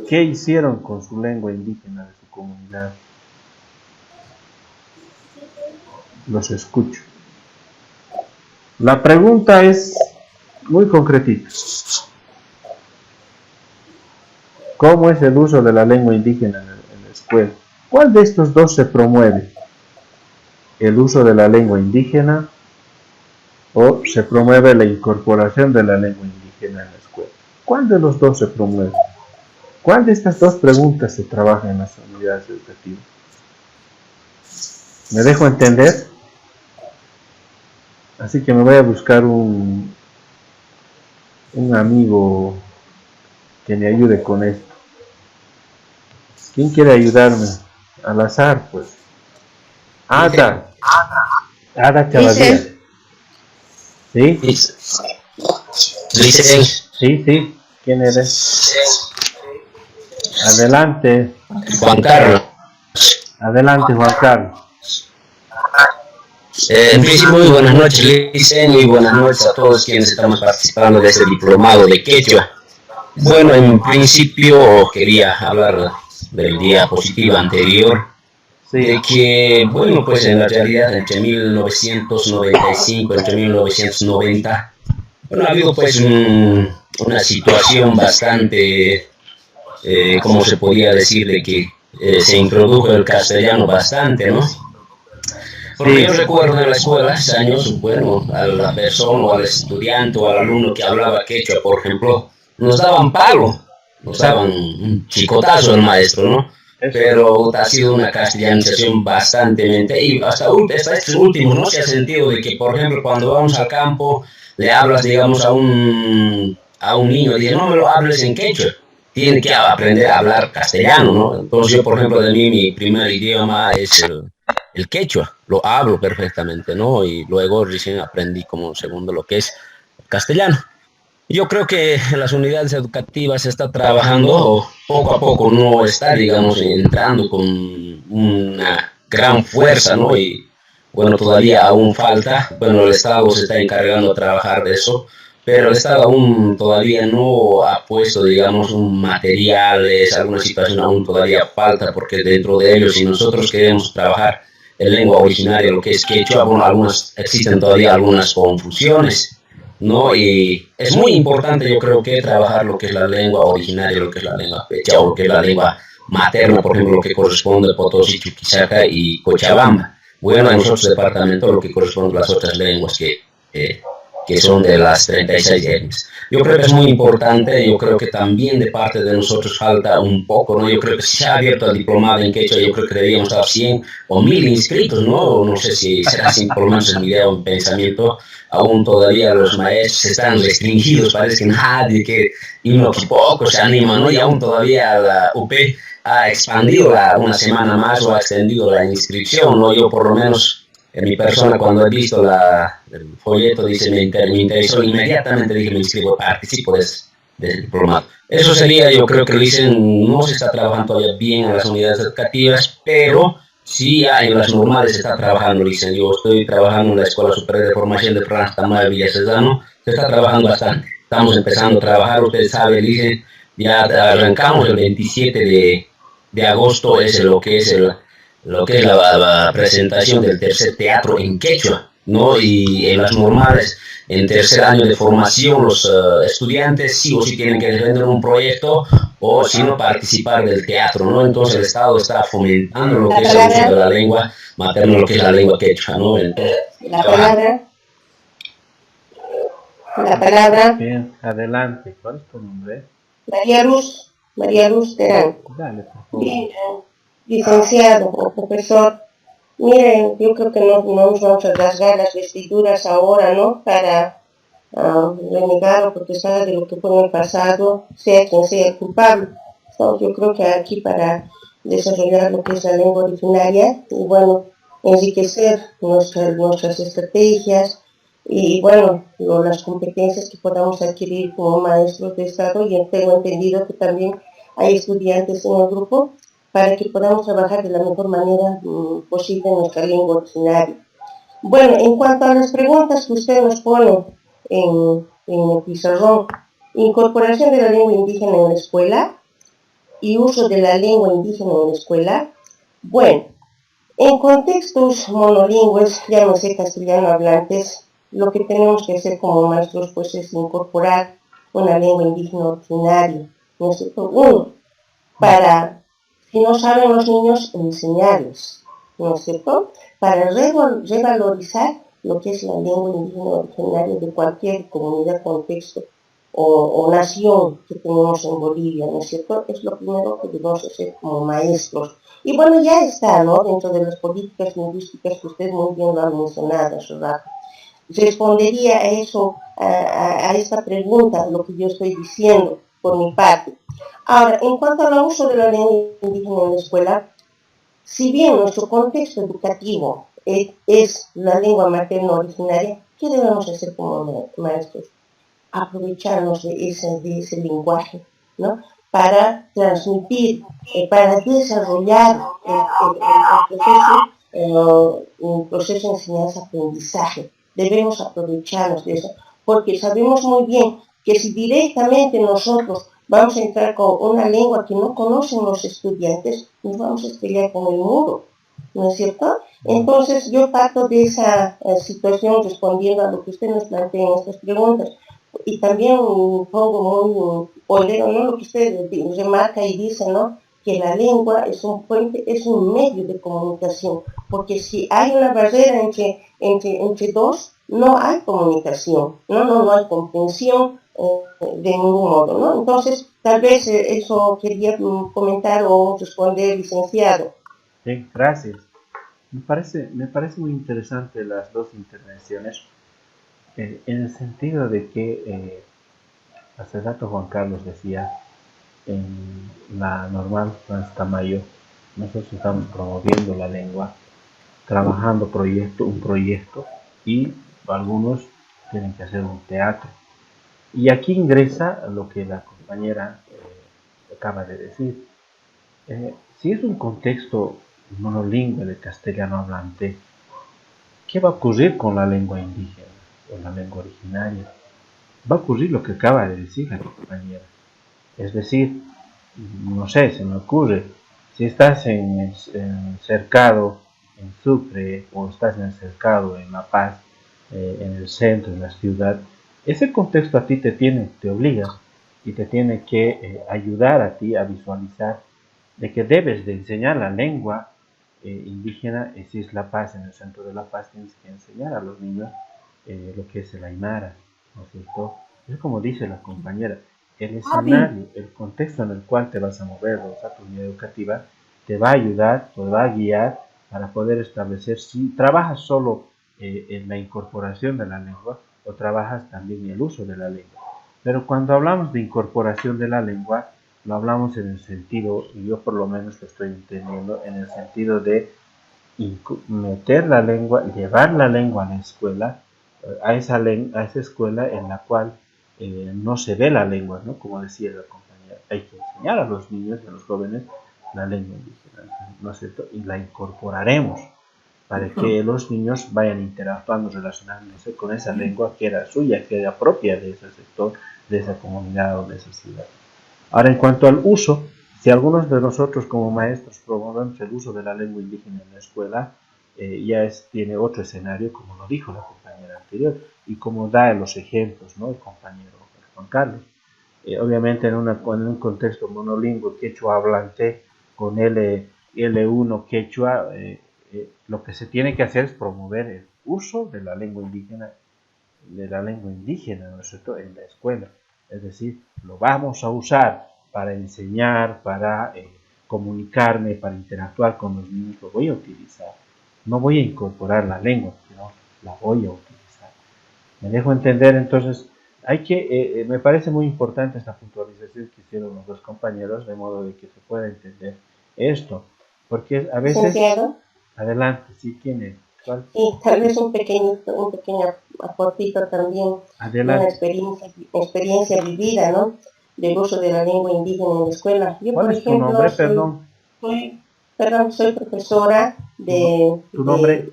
¿Qué hicieron con su lengua indígena de su comunidad? Los escucho. La pregunta es muy concretita. ¿Cómo es el uso de la lengua indígena en la escuela? ¿Cuál de estos dos se promueve? ¿El uso de la lengua indígena o se promueve la incorporación de la lengua indígena en la escuela? ¿Cuál de los dos se promueve? ¿Cuál de estas dos preguntas se trabaja en las unidades educativas? ¿Me dejo entender? Así que me voy a buscar un amigo que me ayude con esto. ¿Quién quiere ayudarme? Al azar, pues. Ada Chavarría. ¿Sí? Dicen, Sí. ¿Quién eres? Adelante. Juan Carlos. Adelante, Juan Carlos. En principio, muy buenas noches, Licen, muy buenas noches a todos quienes estamos participando de este diplomado de quechua. Bueno, en principio quería hablar del diapositiva anterior, de que, bueno, pues en la realidad entre 1995 entre 1990, bueno, ha habido pues una situación bastante, ¿cómo se podía decir? De que se introdujo el castellano bastante, ¿no? Porque yo recuerdo en la escuela, hace años, bueno, a la persona o al estudiante o al alumno que hablaba quechua, por ejemplo, nos daban palo, nos daban un chicotazo el maestro, ¿no? Pero ha sido una castellanización bastante, y hasta estos últimos, ¿no? Se ha sentido de que, por ejemplo, cuando vamos al campo, le hablas, digamos, a un niño, dice, no me lo hables en quechua, tiene que aprender a hablar castellano, ¿no? Entonces yo, por ejemplo, de mí, mi primer idioma es el quechua, lo hablo perfectamente, ¿no? Y luego recién aprendí como segundo lo que es castellano. Yo creo que en las unidades educativas se está trabajando poco a poco, no está, digamos, entrando con una gran fuerza, ¿no? Y bueno, todavía aún falta, bueno, el Estado se está encargando de trabajar de eso, pero el Estado aún todavía no ha puesto, digamos, un materiales, alguna situación aún todavía falta, porque dentro de ellos, si nosotros queremos trabajar en lengua originaria, lo que es quechua, bueno, existen todavía algunas confusiones, ¿no? Y es muy importante, yo creo que trabajar lo que es la lengua originaria, lo que es la lengua quechua, o lo que es la lengua materna, por ejemplo, lo que corresponde a Potosí, Chuquisaca y Cochabamba. Bueno, en nuestros departamentos lo que corresponde a las otras lenguas que son de las 36 etnias. Yo creo que es muy importante, yo creo que también de parte de nosotros falta un poco, ¿no? Yo creo que si se ha abierto el diplomado en quechua, yo creo que deberíamos estar 100 o 1000 inscritos, ¿no? No sé si será así, por lo menos en mi idea o en pensamiento, aún todavía los maestros están restringidos, parece que nadie, y uno que poco se anima, ¿no? Y aún todavía la UP ha expandido una semana más o ha extendido la inscripción, ¿no? Yo por lo menos en mi persona cuando he visto el folleto dice me interesó, inmediatamente dije me inscribo, participo de ese diplomado. Eso sería, yo creo que lo dicen, no se está trabajando todavía bien en las unidades educativas, pero sí ya en las normales se está trabajando, dicen. Yo estoy trabajando en la Escuela Superior de Formación de Franz Tamayo Villasesano, se está trabajando bastante. Estamos empezando a trabajar, ustedes saben, dicen, ya arrancamos el 27 de agosto, es lo que es la presentación del tercer teatro en quechua, ¿no? Y en las normales, en tercer año de formación, los estudiantes sí o sí tienen que defender un proyecto o si no participar del teatro, ¿no? Entonces el Estado está fomentando lo que es el uso de la lengua materna, lo que es la lengua quechua, ¿no? Entonces, La palabra. Bien, adelante. ¿Cuál es tu nombre? María Luz Terán. Dale, por favor. Bien, licenciado o profesor, miren, yo creo que no nos vamos a rasgar las vestiduras ahora, ¿no? Para renegar o protestar de lo que fue en el pasado, sea quien sea el culpable. Estamos, yo creo que aquí para desarrollar lo que es la lengua originaria y, bueno, enriquecer nuestras estrategias y, bueno, las competencias que podamos adquirir como maestros de Estado, y tengo entendido que también hay estudiantes en el grupo para que podamos trabajar de la mejor manera posible en nuestra lengua originaria. Bueno, en cuanto a las preguntas que usted nos pone en el pizarrón, incorporación de la lengua indígena en la escuela y uso de la lengua indígena en la escuela. Bueno, en contextos monolingües, llámese castellano hablantes, lo que tenemos que hacer como maestros pues es incorporar una lengua indígena originaria, ¿no es cierto? Uno, para, si no saben los niños, enseñarles, ¿no es cierto? Para revalorizar lo que es la lengua indígena originaria de cualquier comunidad, contexto o nación que tenemos en Bolivia, ¿no es cierto? Es lo primero que debemos hacer como maestros. Y bueno, ya está, ¿no? Dentro de las políticas lingüísticas que usted muy bien lo ha mencionado hace rato. Respondería a eso, a esta pregunta, lo que yo estoy diciendo por mi parte. Ahora, en cuanto al uso de la lengua indígena en la escuela, si bien nuestro contexto educativo es la lengua materna originaria, ¿qué debemos hacer como maestros? Aprovecharnos de ese lenguaje, ¿no? Para transmitir, para desarrollar el proceso de enseñanza-aprendizaje. Debemos aprovecharnos de eso, porque sabemos muy bien que si directamente nosotros vamos a entrar con una lengua que no conocen los estudiantes, nos vamos a estrellar con el muro, ¿no es cierto? Entonces yo parto de esa situación respondiendo a lo que usted nos plantea en estas preguntas. Y también pongo muy polero, ¿no? Lo que usted remarca y dice, ¿no? Que la lengua es un puente, es un medio de comunicación, porque si hay una barrera entre dos, no hay comunicación, no hay comprensión de ningún modo, ¿no? Entonces, tal vez eso quería comentar o responder, licenciado. Sí, gracias. Me parece muy interesante las dos intervenciones, en el sentido de que hace rato Juan Carlos decía, en la normal Franz Tamayo, nosotros estamos promoviendo la lengua, trabajando un proyecto, y algunos tienen que hacer un teatro. Y aquí ingresa lo que la compañera acaba de decir. Si es un contexto monolingüe de castellano hablante, ¿qué va a ocurrir con la lengua indígena o la lengua originaria? Va a ocurrir lo que acaba de decir la compañera. Es decir, no sé, se me ocurre, si estás en Cercado, en Sucre, o estás en el Cercado, en La Paz, en el centro, en la ciudad, ese contexto a ti te obliga y te tiene que ayudar a ti a visualizar de que debes de enseñar la lengua indígena. Si es La Paz, en el centro de La Paz tienes que enseñar a los niños lo que es el Aymara, ¿no es cierto? Es como dice la compañera, el escenario, el contexto en el cual te vas a mover, tu unidad educativa, te va a ayudar, te va a guiar para poder establecer si trabajas solo en la incorporación de la lengua o trabajas también en el uso de la lengua. Pero cuando hablamos de incorporación de la lengua, lo hablamos en el sentido, y yo por lo menos lo estoy entendiendo, en el sentido de meter la lengua, llevar la lengua a la escuela, a esa escuela en la cual no se ve la lengua, ¿no? Como decía la compañera, hay que enseñar a los niños y a los jóvenes la lengua indígena, ¿no es cierto? Y la incorporaremos para que los niños vayan interactuando, relacionándose con esa lengua que era suya, que era propia de ese sector, de esa comunidad o de esa ciudad. Ahora, en cuanto al uso, si algunos de nosotros como maestros promovemos el uso de la lengua indígena en la escuela, tiene otro escenario, como lo dijo la compañera anterior, y como da los ejemplos, ¿no? El compañero Juan Carlos. Obviamente en un contexto monolingüe quechua hablante, con L1 quechua, lo que se tiene que hacer es promover el uso de la lengua indígena, ¿no es cierto?, en la escuela. Es decir, lo vamos a usar para enseñar, para comunicarme, para interactuar con los niños, lo voy a utilizar. No voy a incorporar la lengua, sino la voy a utilizar. ¿Me dejo entender? Entonces, me parece muy importante esta puntualización que hicieron los dos compañeros, de modo de que se pueda entender esto. Porque a veces... Licenciado. Adelante, sí, ¿quién es? ¿Cuál? Sí, tal vez un pequeño aportito también, Adelante. una experiencia vivida, ¿no? Del uso de la lengua indígena en la escuela. Yo, ¿Cuál por es tu ejemplo, nombre, perdón? soy profesora de... ¿Tu nombre?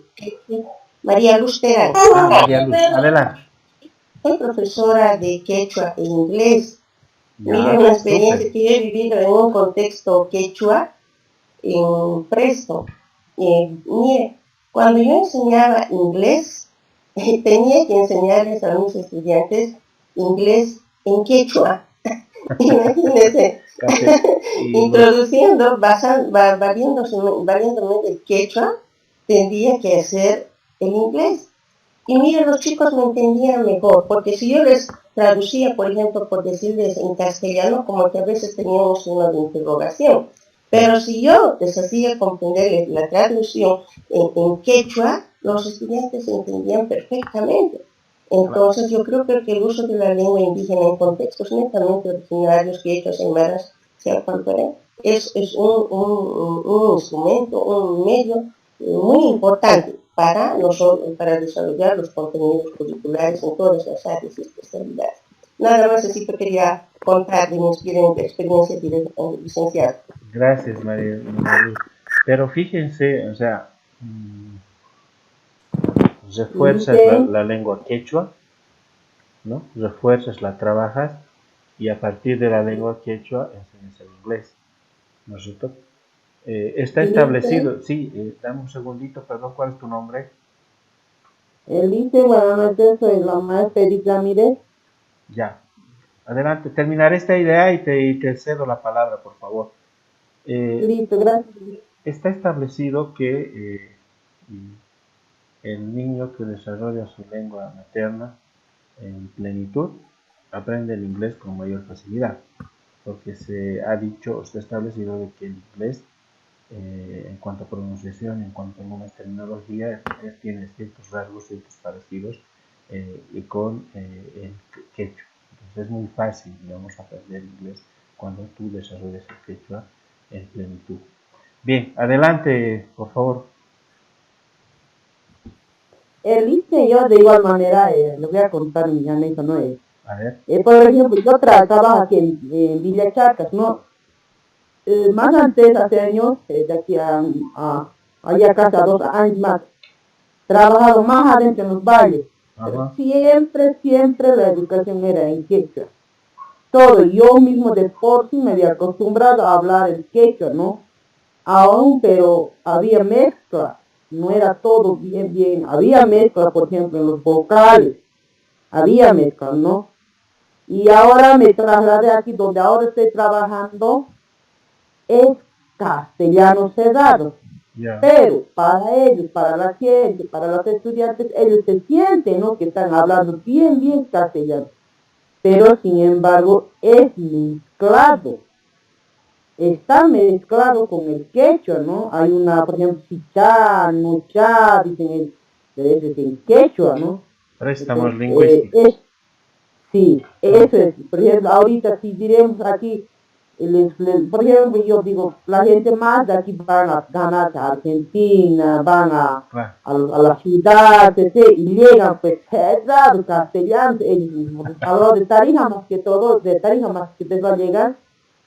María Luz Terán. María Luz, adelante. Soy profesora de quechua e inglés. Ya, Mira, una experiencia súper. que yo he vivido en un contexto quechua en Presto. Mire, cuando yo enseñaba inglés, tenía que enseñarles a mis estudiantes inglés en quechua. Imagínense, Y los, introduciendo, valiéndome del quechua, tendría que hacer el inglés. Y miren, los chicos me entendían mejor, porque si yo les traducía, por ejemplo, por decirles en castellano, como que a veces teníamos una de interrogación. Pero si yo les hacía comprender la traducción en quechua, los estudiantes entendían perfectamente. Entonces yo creo que el uso de la lengua indígena en contextos netamente originarios, quechuas, aymaras, sea cual fuera, es un instrumento, un medio muy importante para nosotros, para desarrollar los contenidos curriculares en todas las áreas y especialidades. Nada más así que quería contar de mi experiencia de licenciado. gracias, María Luz. Pero fíjense, o sea, refuerzas la lengua quechua, ¿no? Refuerzas, la trabajas y a partir de la lengua quechua enseñas el inglés, ¿no es cierto? Está establecido, sí, dame un segundito, perdón, ¿cuál es tu nombre? Elise, buenas noches, soy la maestra Edith Ramírez. Ya, adelante, terminaré esta idea y te cedo la palabra, por favor. Listo, gracias. Está establecido que el niño que desarrolla su lengua materna en plenitud aprende el inglés con mayor facilidad, porque se ha dicho, está establecido de que el inglés, en cuanto a pronunciación, en cuanto a algunas terminologías, tiene ciertos rasgos, ciertos parecidos con el quechua. Entonces es muy fácil, digamos, aprender inglés cuando tú desarrollas el quechua en plenitud. Bien, adelante, por favor. Elise, yo de igual manera, le voy a contar mi anécdota, ¿no? A ver. Por ejemplo, yo trabajo aquí en Villa Chacas, ¿no? Más antes, hace años, de aquí allá casi a 2 años más, trabajado más adentro en los valles. Pero siempre la educación era en quechua. Todo, yo mismo de por sí me había acostumbrado a hablar el quechua, ¿no? Aún, pero había mezcla, no era todo bien, había mezcla, por ejemplo, en los vocales, había mezcla, ¿no? Y ahora me trasladé aquí, donde ahora estoy trabajando, es castellano cerrado. Yeah. Pero para ellos, para la gente, para los estudiantes, ellos se sienten, ¿no?, que están hablando bien castellano. Pero, sin embargo, es mezclado. Está mezclado con el quechua, ¿no? Hay una, por ejemplo, sichá, nochá, dicen en quechua, ¿no? Préstamos lingüísticos. Sí, eso es. Por ejemplo, ahorita si diremos aquí, por ejemplo, yo digo, la gente más de aquí van a ganar a Argentina, van a la ciudad, etc., y llegan pues cerrados castellanos, hablo de Tarija más que todo, de Tarija más que te va a llegar.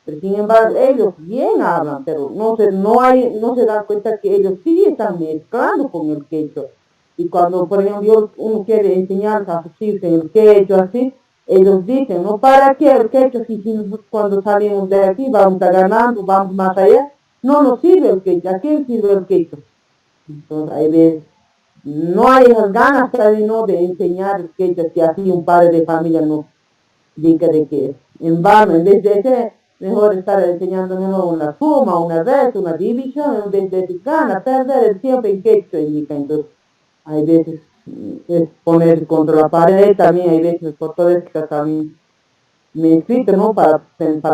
Pero sin embargo, ellos bien hablan, pero no se dan cuenta que ellos sí están mezclando con el quechua. Y cuando, por ejemplo, uno quiere enseñar a sus hijos en el quechua, así, ellos dicen, ¿no? ¿Para qué el quechua si nosotros cuando salimos de aquí vamos a ganando, vamos más allá? No nos sirve el quechua. ¿A quién sirve el quechua? Entonces, hay veces, no hay esas ganas todavía, ¿no?, de enseñar el quechua, que así un padre de familia no diga de que en vano, en vez de ese, mejor estar enseñándonos una suma, una vez, una división, en vez de ganas, perder el tiempo en quechua, indica. Entonces, hay veces es poner contra la pared, también hay veces por todo esto también me he escrito, ¿no?, para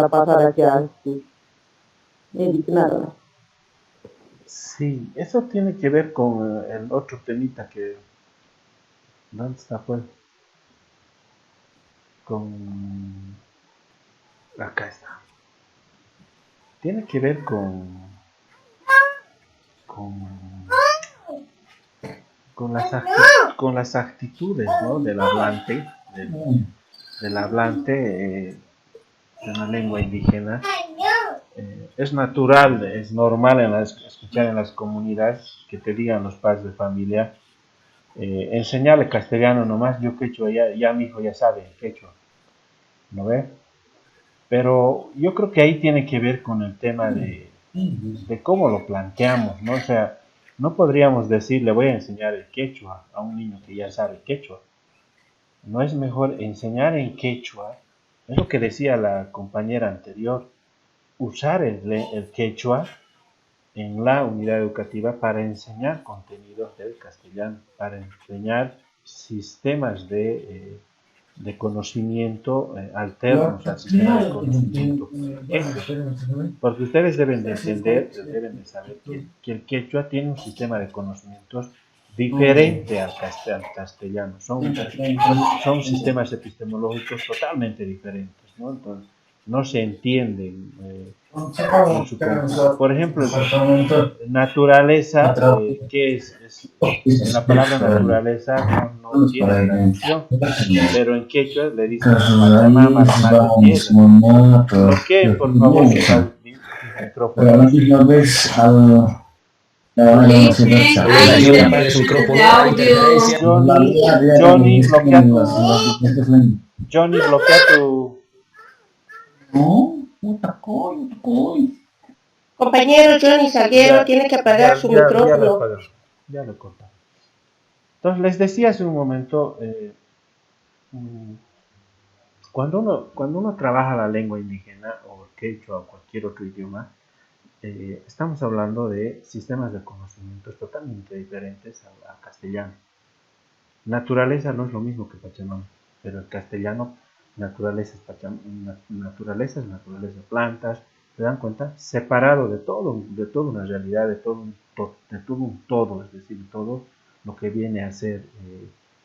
pasar aquí a nada más. Sí, eso tiene que ver con el otro temita que... ¿Dónde está pues? Acá está. Tiene que ver con las actitudes, ¿no?, del hablante, del hablante de una lengua indígena. Es natural, es normal escuchar en las comunidades que te digan los padres de familia enseñarle castellano nomás, yo quechua, ya mi hijo ya sabe quechua, ¿no ve? Pero yo creo que ahí tiene que ver con el tema de cómo lo planteamos, ¿no? O sea, no podríamos decir, le voy a enseñar el quechua a un niño que ya sabe quechua. No es mejor enseñar en quechua, es lo que decía la compañera anterior, usar el quechua en la unidad educativa para enseñar contenidos del castellano, para enseñar sistemas de conocimiento alternos al sistema de conocimiento. Porque ustedes deben de entender, deben de saber que el quechua tiene un sistema de conocimientos diferente al castellano. Son sistemas epistemológicos totalmente diferentes, ¿no? Entonces, no se entienden en su conjunto. Por ejemplo, naturaleza, ¿qué es? La palabra naturaleza no tiene traducción, pero en quechua le dicen Pachamama, la madre tierra. ¿Por qué? Por favor, Johnny, bloquea tu... Compañero Johnny Salguero tiene que apagar su micrófono. Ya lo cortamos. Entonces, les decía hace un momento, cuando uno trabaja la lengua indígena o el quechua o cualquier otro idioma, estamos hablando de sistemas de conocimientos totalmente diferentes al castellano. Naturaleza no es lo mismo que Pachamama, pero el castellano, naturaleza es naturaleza, plantas, ¿se dan cuenta? Separado de toda una realidad, de todo un todo, es decir, todo lo que viene a ser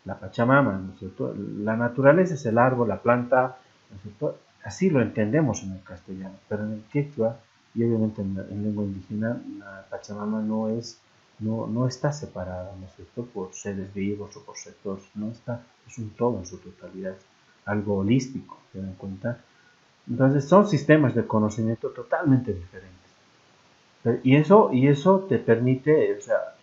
la Pachamama, ¿no es cierto? La naturaleza es el árbol, la planta, ¿no es cierto? Así lo entendemos en el castellano, pero en el quechua y obviamente en lengua indígena la Pachamama no está separada, ¿no es cierto? Por seres vivos o por sectores, no está, es un todo en su totalidad, algo holístico, ¿se dan cuenta? Entonces son sistemas de conocimiento totalmente diferentes. Y eso te permite, o sea,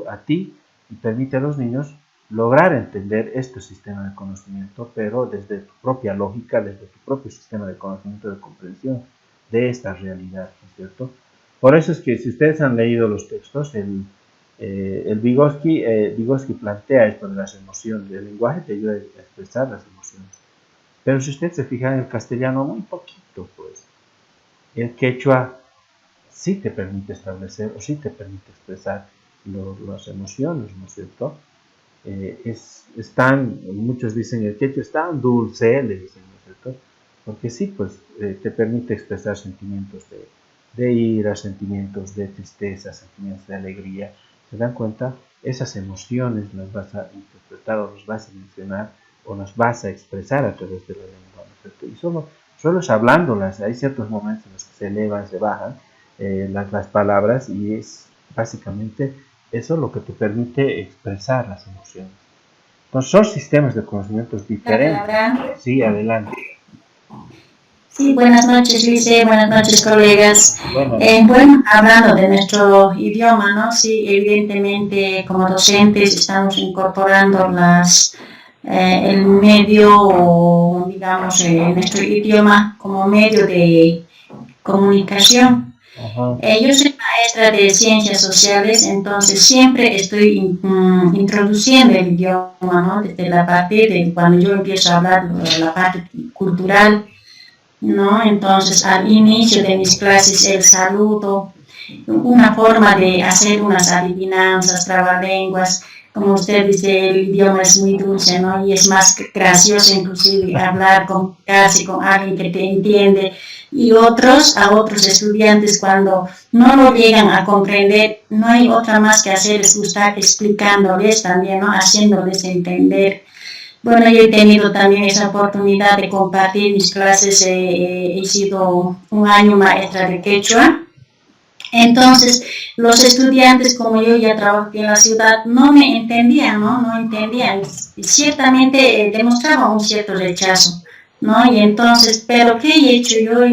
a ti y permite a los niños lograr entender este sistema de conocimiento, pero desde tu propia lógica, desde tu propio sistema de conocimiento, de comprensión de esta realidad, ¿no es cierto? Por eso es que si ustedes han leído los textos, el Vygotsky plantea esto de las emociones. El lenguaje te ayuda a expresar las emociones. Pero si ustedes se fijan en el castellano, muy poquito, pues. El quechua sí te permite establecer o sí te permite expresar las emociones, ¿no es cierto? Muchos dicen el quechua es tan dulce, le dicen, ¿no es cierto? Porque sí, pues te permite expresar sentimientos de ira, sentimientos de tristeza, sentimientos de alegría. ¿Se dan cuenta? Esas emociones las vas a interpretar o las vas a mencionar o las vas a expresar a través de la lengua, ¿no es cierto? Y solo es hablándolas, hay ciertos momentos en los que se elevan, se bajan las palabras y es básicamente eso lo que te permite expresar las emociones. Entonces son sistemas de conocimientos diferentes. Sí, adelante. Sí, buenas noches, Lice, buenas noches, colegas. Bueno, hablando de nuestro idioma, ¿no? Sí, evidentemente, como docentes estamos incorporando el medio, digamos, nuestro idioma como medio de comunicación. Yo soy maestra de ciencias sociales, entonces siempre estoy introduciendo el idioma, ¿no? Desde la parte de cuando yo empiezo a hablar la parte cultural, ¿no? Entonces, al inicio de mis clases, el saludo, una forma de hacer unas adivinanzas, trabalenguas, como usted dice, el idioma es muy dulce, ¿no? Y es más gracioso inclusive hablar, comunicarse con alguien que te entiende. Y a otros estudiantes cuando no lo llegan a comprender, no hay otra más que hacer, es estar explicándoles también, ¿no? Haciéndoles entender. Bueno, yo he tenido también esa oportunidad de compartir mis clases, he sido un año maestra de quechua. Entonces, los estudiantes, como yo ya trabajé en la ciudad, no me entendían, ¿no? No entendían. Y ciertamente demostraban un cierto rechazo, ¿no? Y entonces, ¿pero qué he hecho? Yo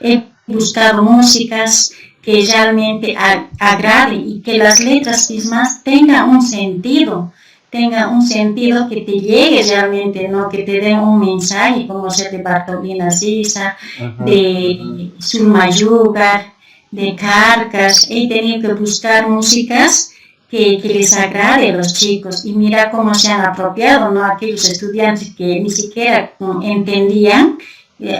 he buscado músicas que realmente agrade y que las letras mismas tengan un sentido que te llegue realmente, ¿no? Que te den un mensaje, como ser de Bartolina Sisa, de Zulma Yugar, de Carcas. He tenido que buscar músicas que les agrade a los chicos y mira cómo se han apropiado, ¿no? Aquellos estudiantes que ni siquiera entendían,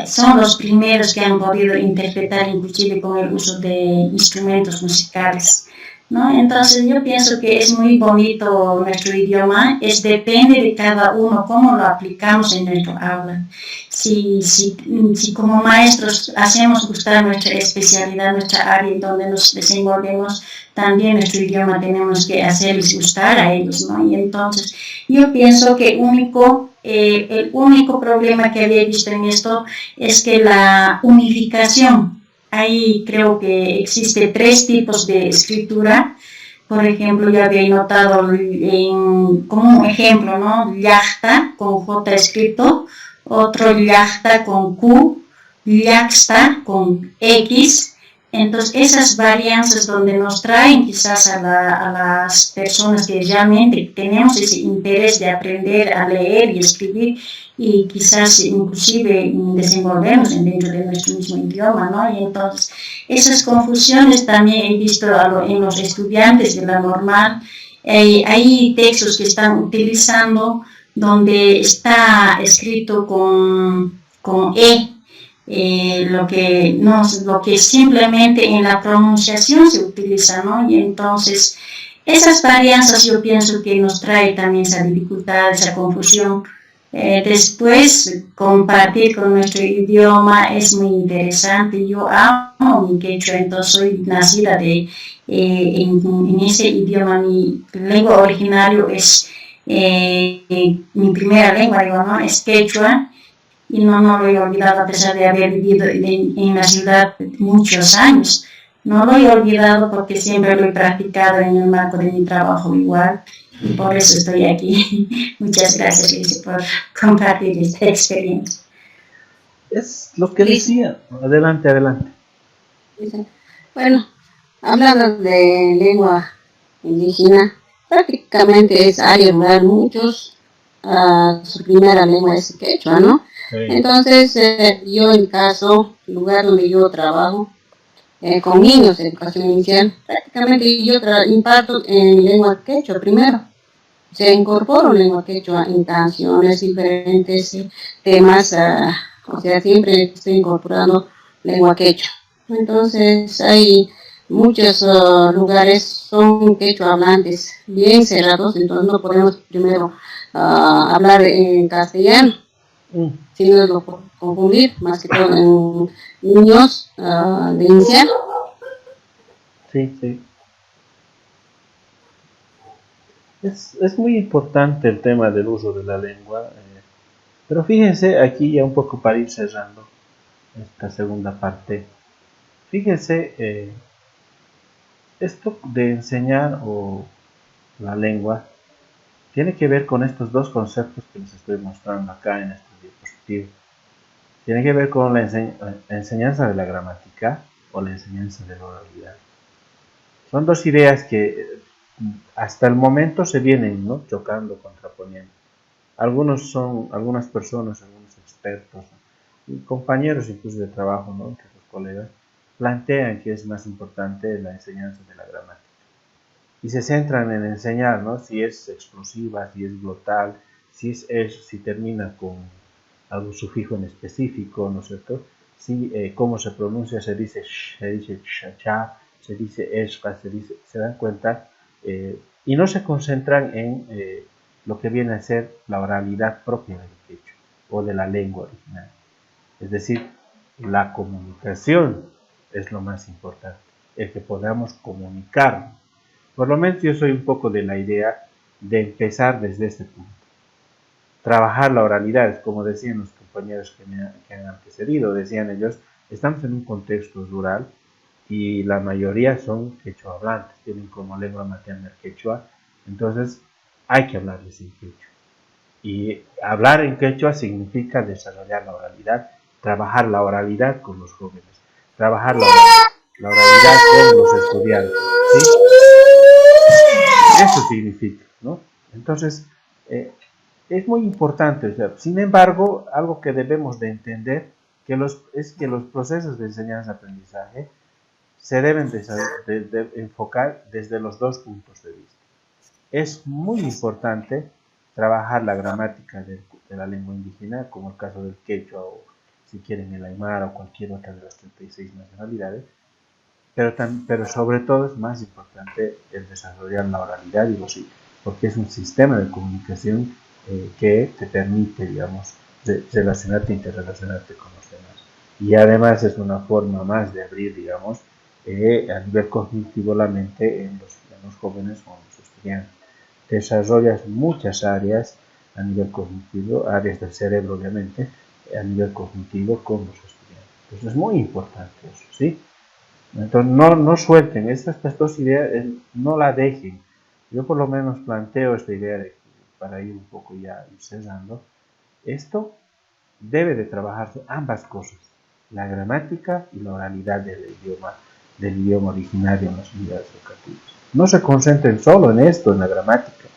son los primeros que han podido interpretar inclusive con el uso de instrumentos musicales, ¿no? Entonces yo pienso que es muy bonito nuestro idioma, depende de cada uno cómo lo aplicamos en nuestro aula. Si como maestros hacemos gustar nuestra especialidad, nuestra área en donde nos desenvolvemos, también nuestro idioma tenemos que hacerles gustar a ellos, ¿no? Y entonces yo pienso que el único problema que había visto en esto es que la unificación, ahí creo que existe 3 tipos de escritura. Por ejemplo, yo había notado como un ejemplo, ¿no? Yachta con J escrito, otro yachta con Q, yaxta con X. Entonces, esas varianzas donde nos traen quizás a las personas que realmente tenemos ese interés de aprender a leer y escribir y quizás inclusive desenvolvernos dentro de nuestro mismo idioma, ¿no? Y entonces, esas confusiones también he visto en los estudiantes de la normal. Hay textos que están utilizando donde está escrito con E, lo que simplemente en la pronunciación se utiliza, ¿no? Y entonces esas varianzas yo pienso que nos trae también esa dificultad, esa confusión. Después compartir con nuestro idioma es muy interesante. Yo amo mi quechua, entonces soy nacida en ese idioma. Mi lengua originario es mi primera lengua, digo, ¿no? Es quechua. Y no lo he olvidado a pesar de haber vivido en la ciudad muchos años. No lo he olvidado porque siempre lo he practicado en el marco de mi trabajo igual y por eso estoy aquí. Muchas gracias, Lice, por compartir esta experiencia. Es lo que decía. Adelante, adelante. Bueno, hablando de lengua indígena, prácticamente es área rural, muchos, su primera lengua es quechua, ¿no? Sí. Entonces, yo en mi caso, lugar donde yo trabajo, con niños de educación inicial, prácticamente yo imparto en lengua quechua primero. Se incorporo lengua quechua en canciones, diferentes temas, o sea, siempre estoy incorporando lengua quechua. Entonces, hay muchos lugares son quechua hablantes, bien cerrados, entonces no podemos primero hablar en castellano. Si no lo puedo confundir, más que todo en niños de inicial. Sí, sí. Es muy importante el tema del uso de la lengua, pero fíjense aquí ya un poco para ir cerrando esta segunda parte. Fíjense, esto de enseñar o la lengua tiene que ver con estos dos conceptos que les estoy mostrando acá en este diapositivo. Tiene que ver con la enseñanza de la gramática o la enseñanza de la oralidad. Son dos ideas que hasta el momento se vienen, ¿no?, chocando, contraponiendo. Algunas personas, algunos expertos, y compañeros incluso de trabajo, ¿no?, entre los colegas, plantean que es más importante la enseñanza de la gramática. Y se centran en enseñar, ¿no?, si es explosiva, si es glotal, si termina con algún sufijo en específico, ¿no es cierto? Si, cómo se pronuncia, se dice sh, se dice cha, se dice eshka, se dan cuenta, y no se concentran en lo que viene a ser la oralidad propia del quechua o de la lengua original. Es decir, la comunicación es lo más importante, el que podamos comunicar. Por lo menos yo soy un poco de la idea de empezar desde este punto. Trabajar la oralidad, como decían los compañeros que han antecedido, decían ellos, estamos en un contexto rural y la mayoría son quechua hablantes, tienen como lengua materna el quechua, entonces hay que hablarles en quechua. Y hablar en quechua significa desarrollar la oralidad, trabajar la oralidad con los jóvenes, trabajar la oralidad la oralidad con los estudiantes, ¿sí? Eso significa, ¿no? Entonces, es muy importante. O sea, sin embargo, algo que debemos de entender es que los procesos de enseñanza-aprendizaje se deben de enfocar desde los dos puntos de vista. Es muy importante trabajar la gramática de la lengua indígena, como el caso del quechua o, si quieren, el aymara o cualquier otra de las 36 nacionalidades, pero sobre todo es más importante el desarrollar la oralidad y los porque es un sistema de comunicación que te permite, digamos, relacionarte e interrelacionarte con los demás. Y además es una forma más de abrir, digamos, a nivel cognitivo la mente en los jóvenes o en los estudiantes. Desarrollas muchas áreas a nivel cognitivo, áreas del cerebro obviamente, a nivel cognitivo con los estudiantes. Entonces es muy importante eso, ¿sí? Entonces no suelten estas dos ideas, no la dejen. Yo por lo menos planteo esta idea para ir un poco ya cerrando. Esto debe de trabajarse ambas cosas, la gramática y la oralidad del idioma originario en las unidades educativas. No se concentren solo en esto, en la gramática.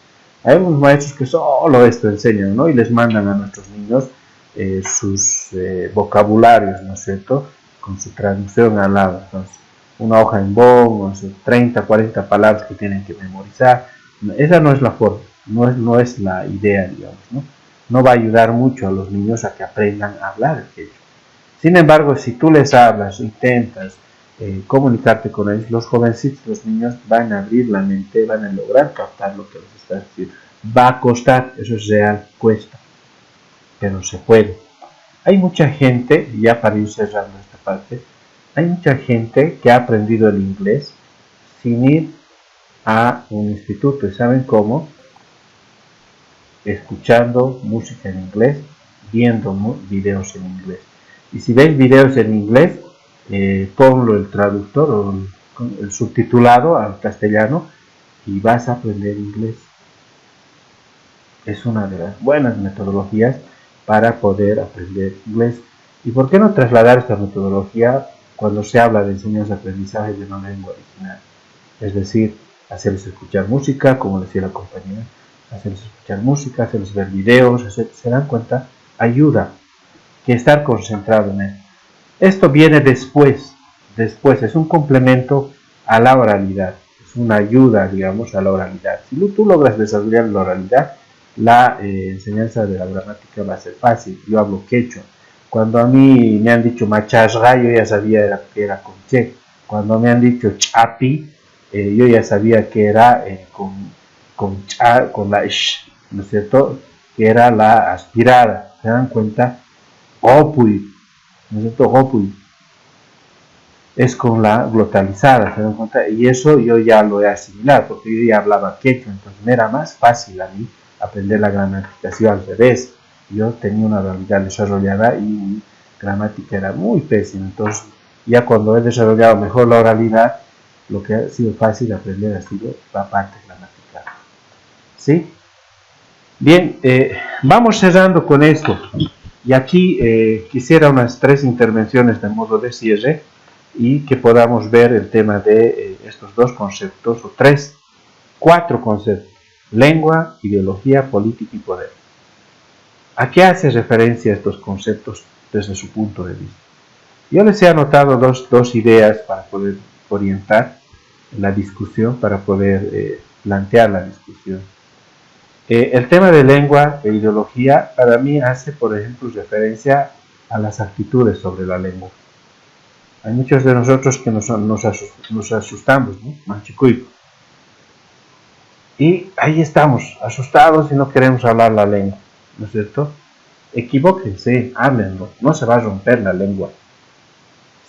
Hay unos maestros que solo esto enseñan, ¿no? Y les mandan a nuestros niños sus vocabularios, ¿no es cierto?, con su traducción al lado. Entonces, una hoja en bond, 30, 40 palabras que tienen que memorizar. Esa no es la forma, no es la idea, digamos, ¿no? No va a ayudar mucho a los niños a que aprendan a hablar el quechua. Sin embargo, si tú les hablas, intentas comunicarte con ellos, los jovencitos, los niños van a abrir la mente, van a lograr captar lo que les estás diciendo. Va a costar, eso es real, cuesta, pero se puede. Hay mucha gente, ya para ir cerrando esta parte, hay mucha gente que ha aprendido el inglés sin ir a un instituto. ¿Y saben cómo? Escuchando música en inglés, viendo videos en inglés. Y si veis videos en inglés, ponlo el traductor o el subtitulado al castellano y vas a aprender inglés. Es una de las buenas metodologías para poder aprender inglés. ¿Y por qué no trasladar esta metodología cuando se habla de enseñanza-aprendizaje de una lengua original? Es decir, hacerles escuchar música, como decía la compañera, hacerles escuchar música, hacerles ver videos, se dan cuenta, ayuda que estar concentrado en esto. Esto viene después, es un complemento a la oralidad, es una ayuda, digamos, a la oralidad. Si tú logras desarrollar la oralidad, la enseñanza de la gramática va a ser fácil. Yo hablo quechua. Cuando a mí me han dicho machasga, yo ya sabía que era con che. Cuando me han dicho chapi, yo ya sabía que era con la sh, ¿no es cierto?, que era la aspirada. ¿Se dan cuenta? Opui, ¿no es cierto? Opui es con la glotalizada, ¿se dan cuenta? Y eso yo ya lo he asimilado, porque yo ya hablaba quechua, entonces me era más fácil a mí aprender la gramática. Así al revés, yo tenía una oralidad desarrollada y mi gramática era muy pésima. Entonces, ya cuando he desarrollado mejor la oralidad, lo que ha sido fácil aprender ha sido la parte gramatical. ¿Sí? Bien, vamos cerrando con esto. Y aquí quisiera unas 3 intervenciones de modo de cierre y que podamos ver el tema de estos 2 conceptos, o 4 conceptos: lengua, ideología, política y poder. ¿A qué hace referencia estos conceptos desde su punto de vista? Yo les he anotado dos ideas para poder orientar la discusión, para poder plantear la discusión. El tema de lengua e ideología para mí hace, por ejemplo, referencia a las actitudes sobre la lengua. Hay muchos de nosotros que nos asustamos, ¿no? Manchicuico. Y ahí estamos, asustados y no queremos hablar la lengua, ¿no es cierto? Equivóquense, háblenlo, no se va a romper la lengua.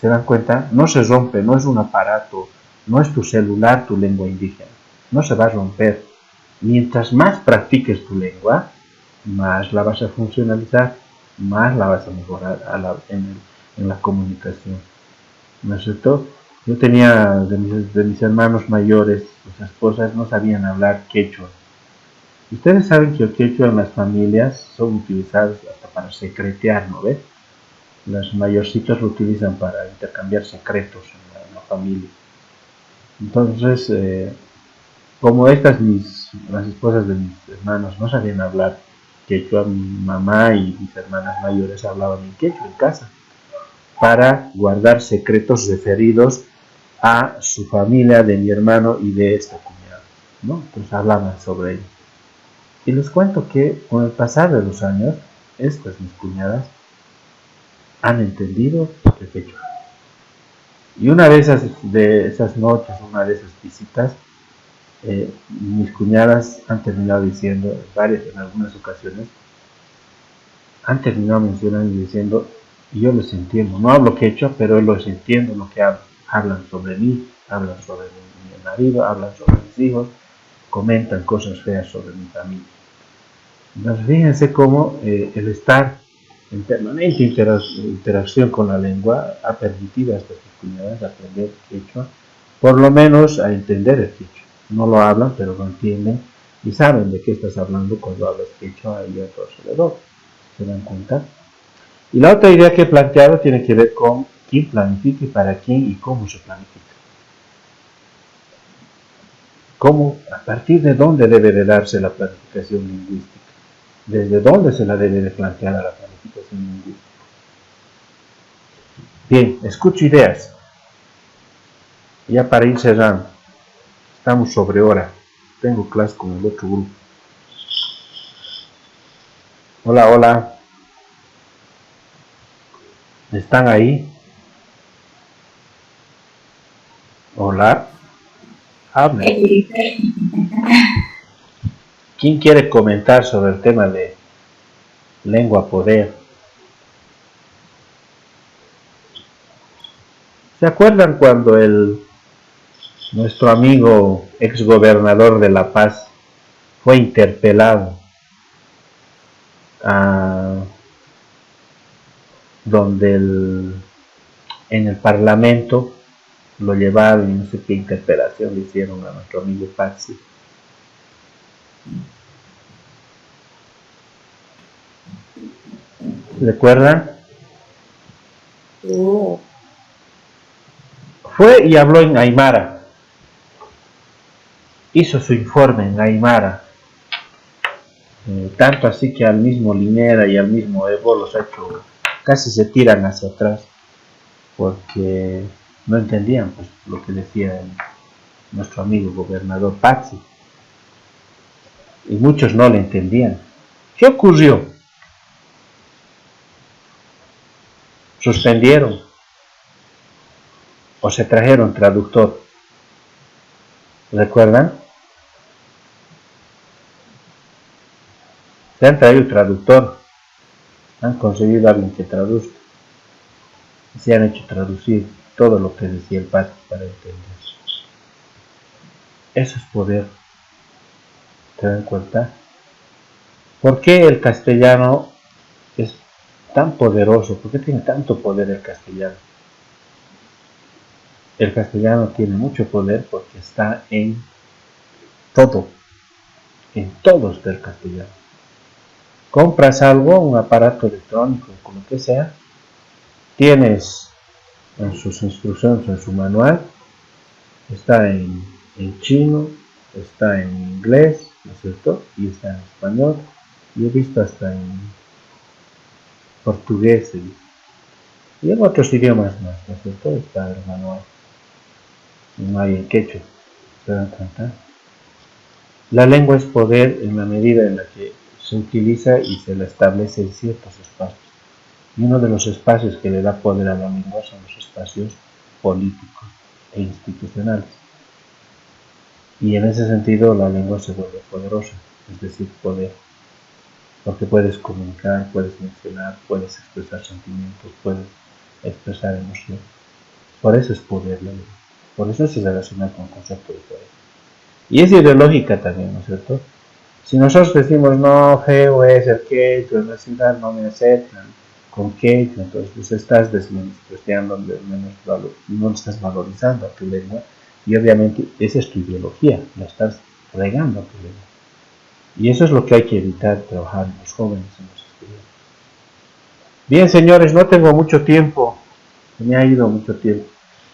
¿Se dan cuenta? No se rompe, no es un aparato, no es tu celular tu lengua indígena, no se va a romper. Mientras más practiques tu lengua, más la vas a funcionalizar, más la vas a mejorar en la comunicación, ¿no es cierto? Yo tenía de mis hermanos mayores, sus esposas no sabían hablar quechua. Ustedes saben que el quechua en las familias son utilizados hasta para secretear, ¿no ves? Los mayorcitos lo utilizan para intercambiar secretos en la familia. Entonces, como las esposas de mis hermanos no sabían hablar quechua, mi mamá y mis hermanas mayores hablaban en quechua en casa para guardar secretos referidos a su familia, de mi hermano y de esta cuñada, ¿no? Entonces hablaban sobre ello. Y les cuento que con el pasar de los años, estas mis cuñadas han entendido el quechua. Y una de esas noches, una de esas visitas, mis cuñadas han terminado diciendo, en algunas ocasiones, han terminado mencionando y diciendo, y yo les entiendo, no hablo quechua, pero los entiendo lo que hablan. Hablan sobre mí, hablan sobre mi marido, hablan sobre mis hijos, comentan cosas feas sobre mi familia. Entonces fíjense cómo el estar en permanente interacción con la lengua ha permitido a estas cuñadas aprender quechua, por lo menos a entender el quechua. No lo hablan, pero lo entienden y saben de qué estás hablando cuando hablas quechua y a tu alrededor. ¿Se dan cuenta? Y la otra idea que he planteado tiene que ver con quién planifica y para quién y cómo se planifica. ¿Cómo? A partir de dónde debe de darse la planificación lingüística. ¿Desde dónde se la debe de plantear a la planificación lingüística? Bien, escucho ideas. Ya para ir cerrando. Estamos sobre hora. Tengo clase con el otro grupo. Hola, hola. ¿Están ahí? Hola. Hablen. ¿Quién quiere comentar sobre el tema de lengua poder? ¿Se acuerdan cuando nuestro amigo exgobernador de La Paz fue interpelado donde en el Parlamento lo llevaron y no sé qué interpelación le hicieron a nuestro amigo Patsy? ¿Recuerdan? No. Fue y habló en Aymara. Hizo su informe en Aymara. Tanto así que al mismo Linera y al mismo Evo los ha hecho, casi se tiran hacia atrás, porque no entendían pues, lo que decía nuestro amigo gobernador Patsy. Y muchos no le entendían. ¿Qué ocurrió? Suspendieron o se trajeron traductor. ¿Recuerdan? Se han traído traductor, han conseguido a alguien que traduzca, y se han hecho traducir todo lo que decía el Patsy para entender. Eso es poder. ¿Se dan cuenta? ¿Por qué el castellano es tan poderoso? ¿Por qué tiene tanto poder el castellano? El castellano tiene mucho poder porque está en todo está el castellano. Compras algo, un aparato electrónico, como que sea, tienes en sus instrucciones, en su manual, está en chino, está en inglés, ¿no es cierto? Y está en español, y he visto hasta en portugués y en otros idiomas más, ¿no es cierto? Está el manual. No hay en quechua. ¿Se dan cuenta? La lengua es poder en la medida en la que se utiliza y se la establece en ciertos espacios. Y uno de los espacios que le da poder a la lengua son los espacios políticos e institucionales. Y en ese sentido la lengua se vuelve poderosa, es decir, poder. Porque puedes comunicar, puedes mencionar, puedes expresar sentimientos, puedes expresar emociones. Por eso es poder la lengua. Por eso se relaciona con el concepto de poder. Y es ideológica también, ¿no es cierto? Si nosotros decimos, no, feo es el quechua, en la ciudad no me aceptan con quechua, entonces pues estás despreciando, no estás valorizando a tu lengua, y obviamente esa es tu ideología, la estás regando a tu lengua. Y eso es lo que hay que evitar trabajar en los jóvenes, en los estudiantes. Bien, señores, no tengo mucho tiempo, me ha ido mucho tiempo.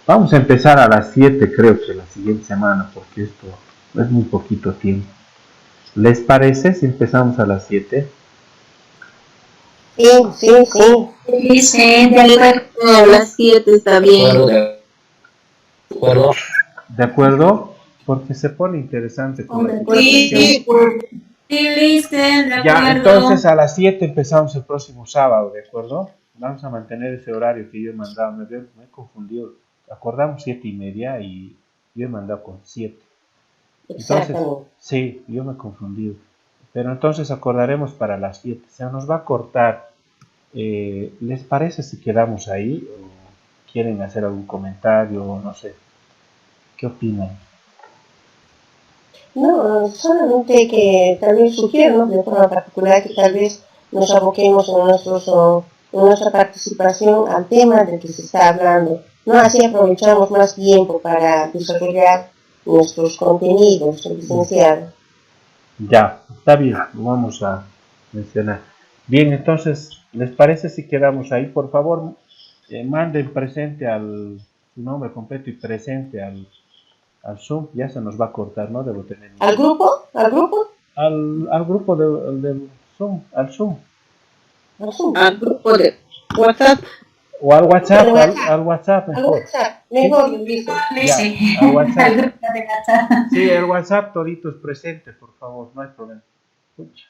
Vamos a empezar a las 7, creo que la siguiente semana, porque esto es muy poquito tiempo. ¿Les parece si empezamos a las 7? Sí, sí, sí. Sí, de acuerdo. A las 7 está bien. De acuerdo. ¿De acuerdo? Porque se pone interesante con la De acuerdo. explicación. Sí, listen, de Ya, acuerdo. entonces a las 7 empezamos el próximo sábado, ¿de acuerdo? Vamos a mantener ese horario que yo he mandado. Me he confundido. Acordamos 7:30 y yo he mandado con 7. Entonces, Exactamente. sí, yo me he confundido. Pero entonces acordaremos para las 7. Se nos va a cortar. ¿Les parece si quedamos ahí? ¿O quieren hacer algún comentario? No sé. ¿Qué opinan? No, solamente que tal vez sugiero, ¿no? De forma particular que tal vez nos aboquemos en nuestra participación al tema del que se está hablando. No, así aprovechamos más tiempo para desarrollar nuestros contenidos, licenciado. Ya, está bien, lo vamos a mencionar. Bien, entonces, ¿les parece si quedamos ahí? Por favor, manden presente su nombre completo y presente al Zoom. Ya se nos va a cortar, no debo tener ni ¿Al grupo? ¿Al grupo? al grupo del Zoom, al Zoom. Al Zoom. Al grupo de WhatsApp. O al WhatsApp, Al WhatsApp. al WhatsApp Al mejor. WhatsApp. Mejor, dice. Ya, Sí, al WhatsApp. al grupo de WhatsApp. Sí, el WhatsApp toditos presente, por favor, no hay problema. Pucha.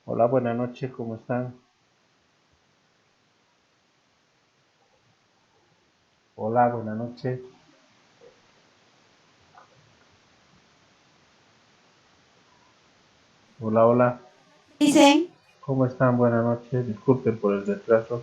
Hola, buenas noches, ¿cómo están? Hola, buenas noches. Hola, hola. Dicen. ¿Cómo están? Buenas noches. Disculpen por el retraso.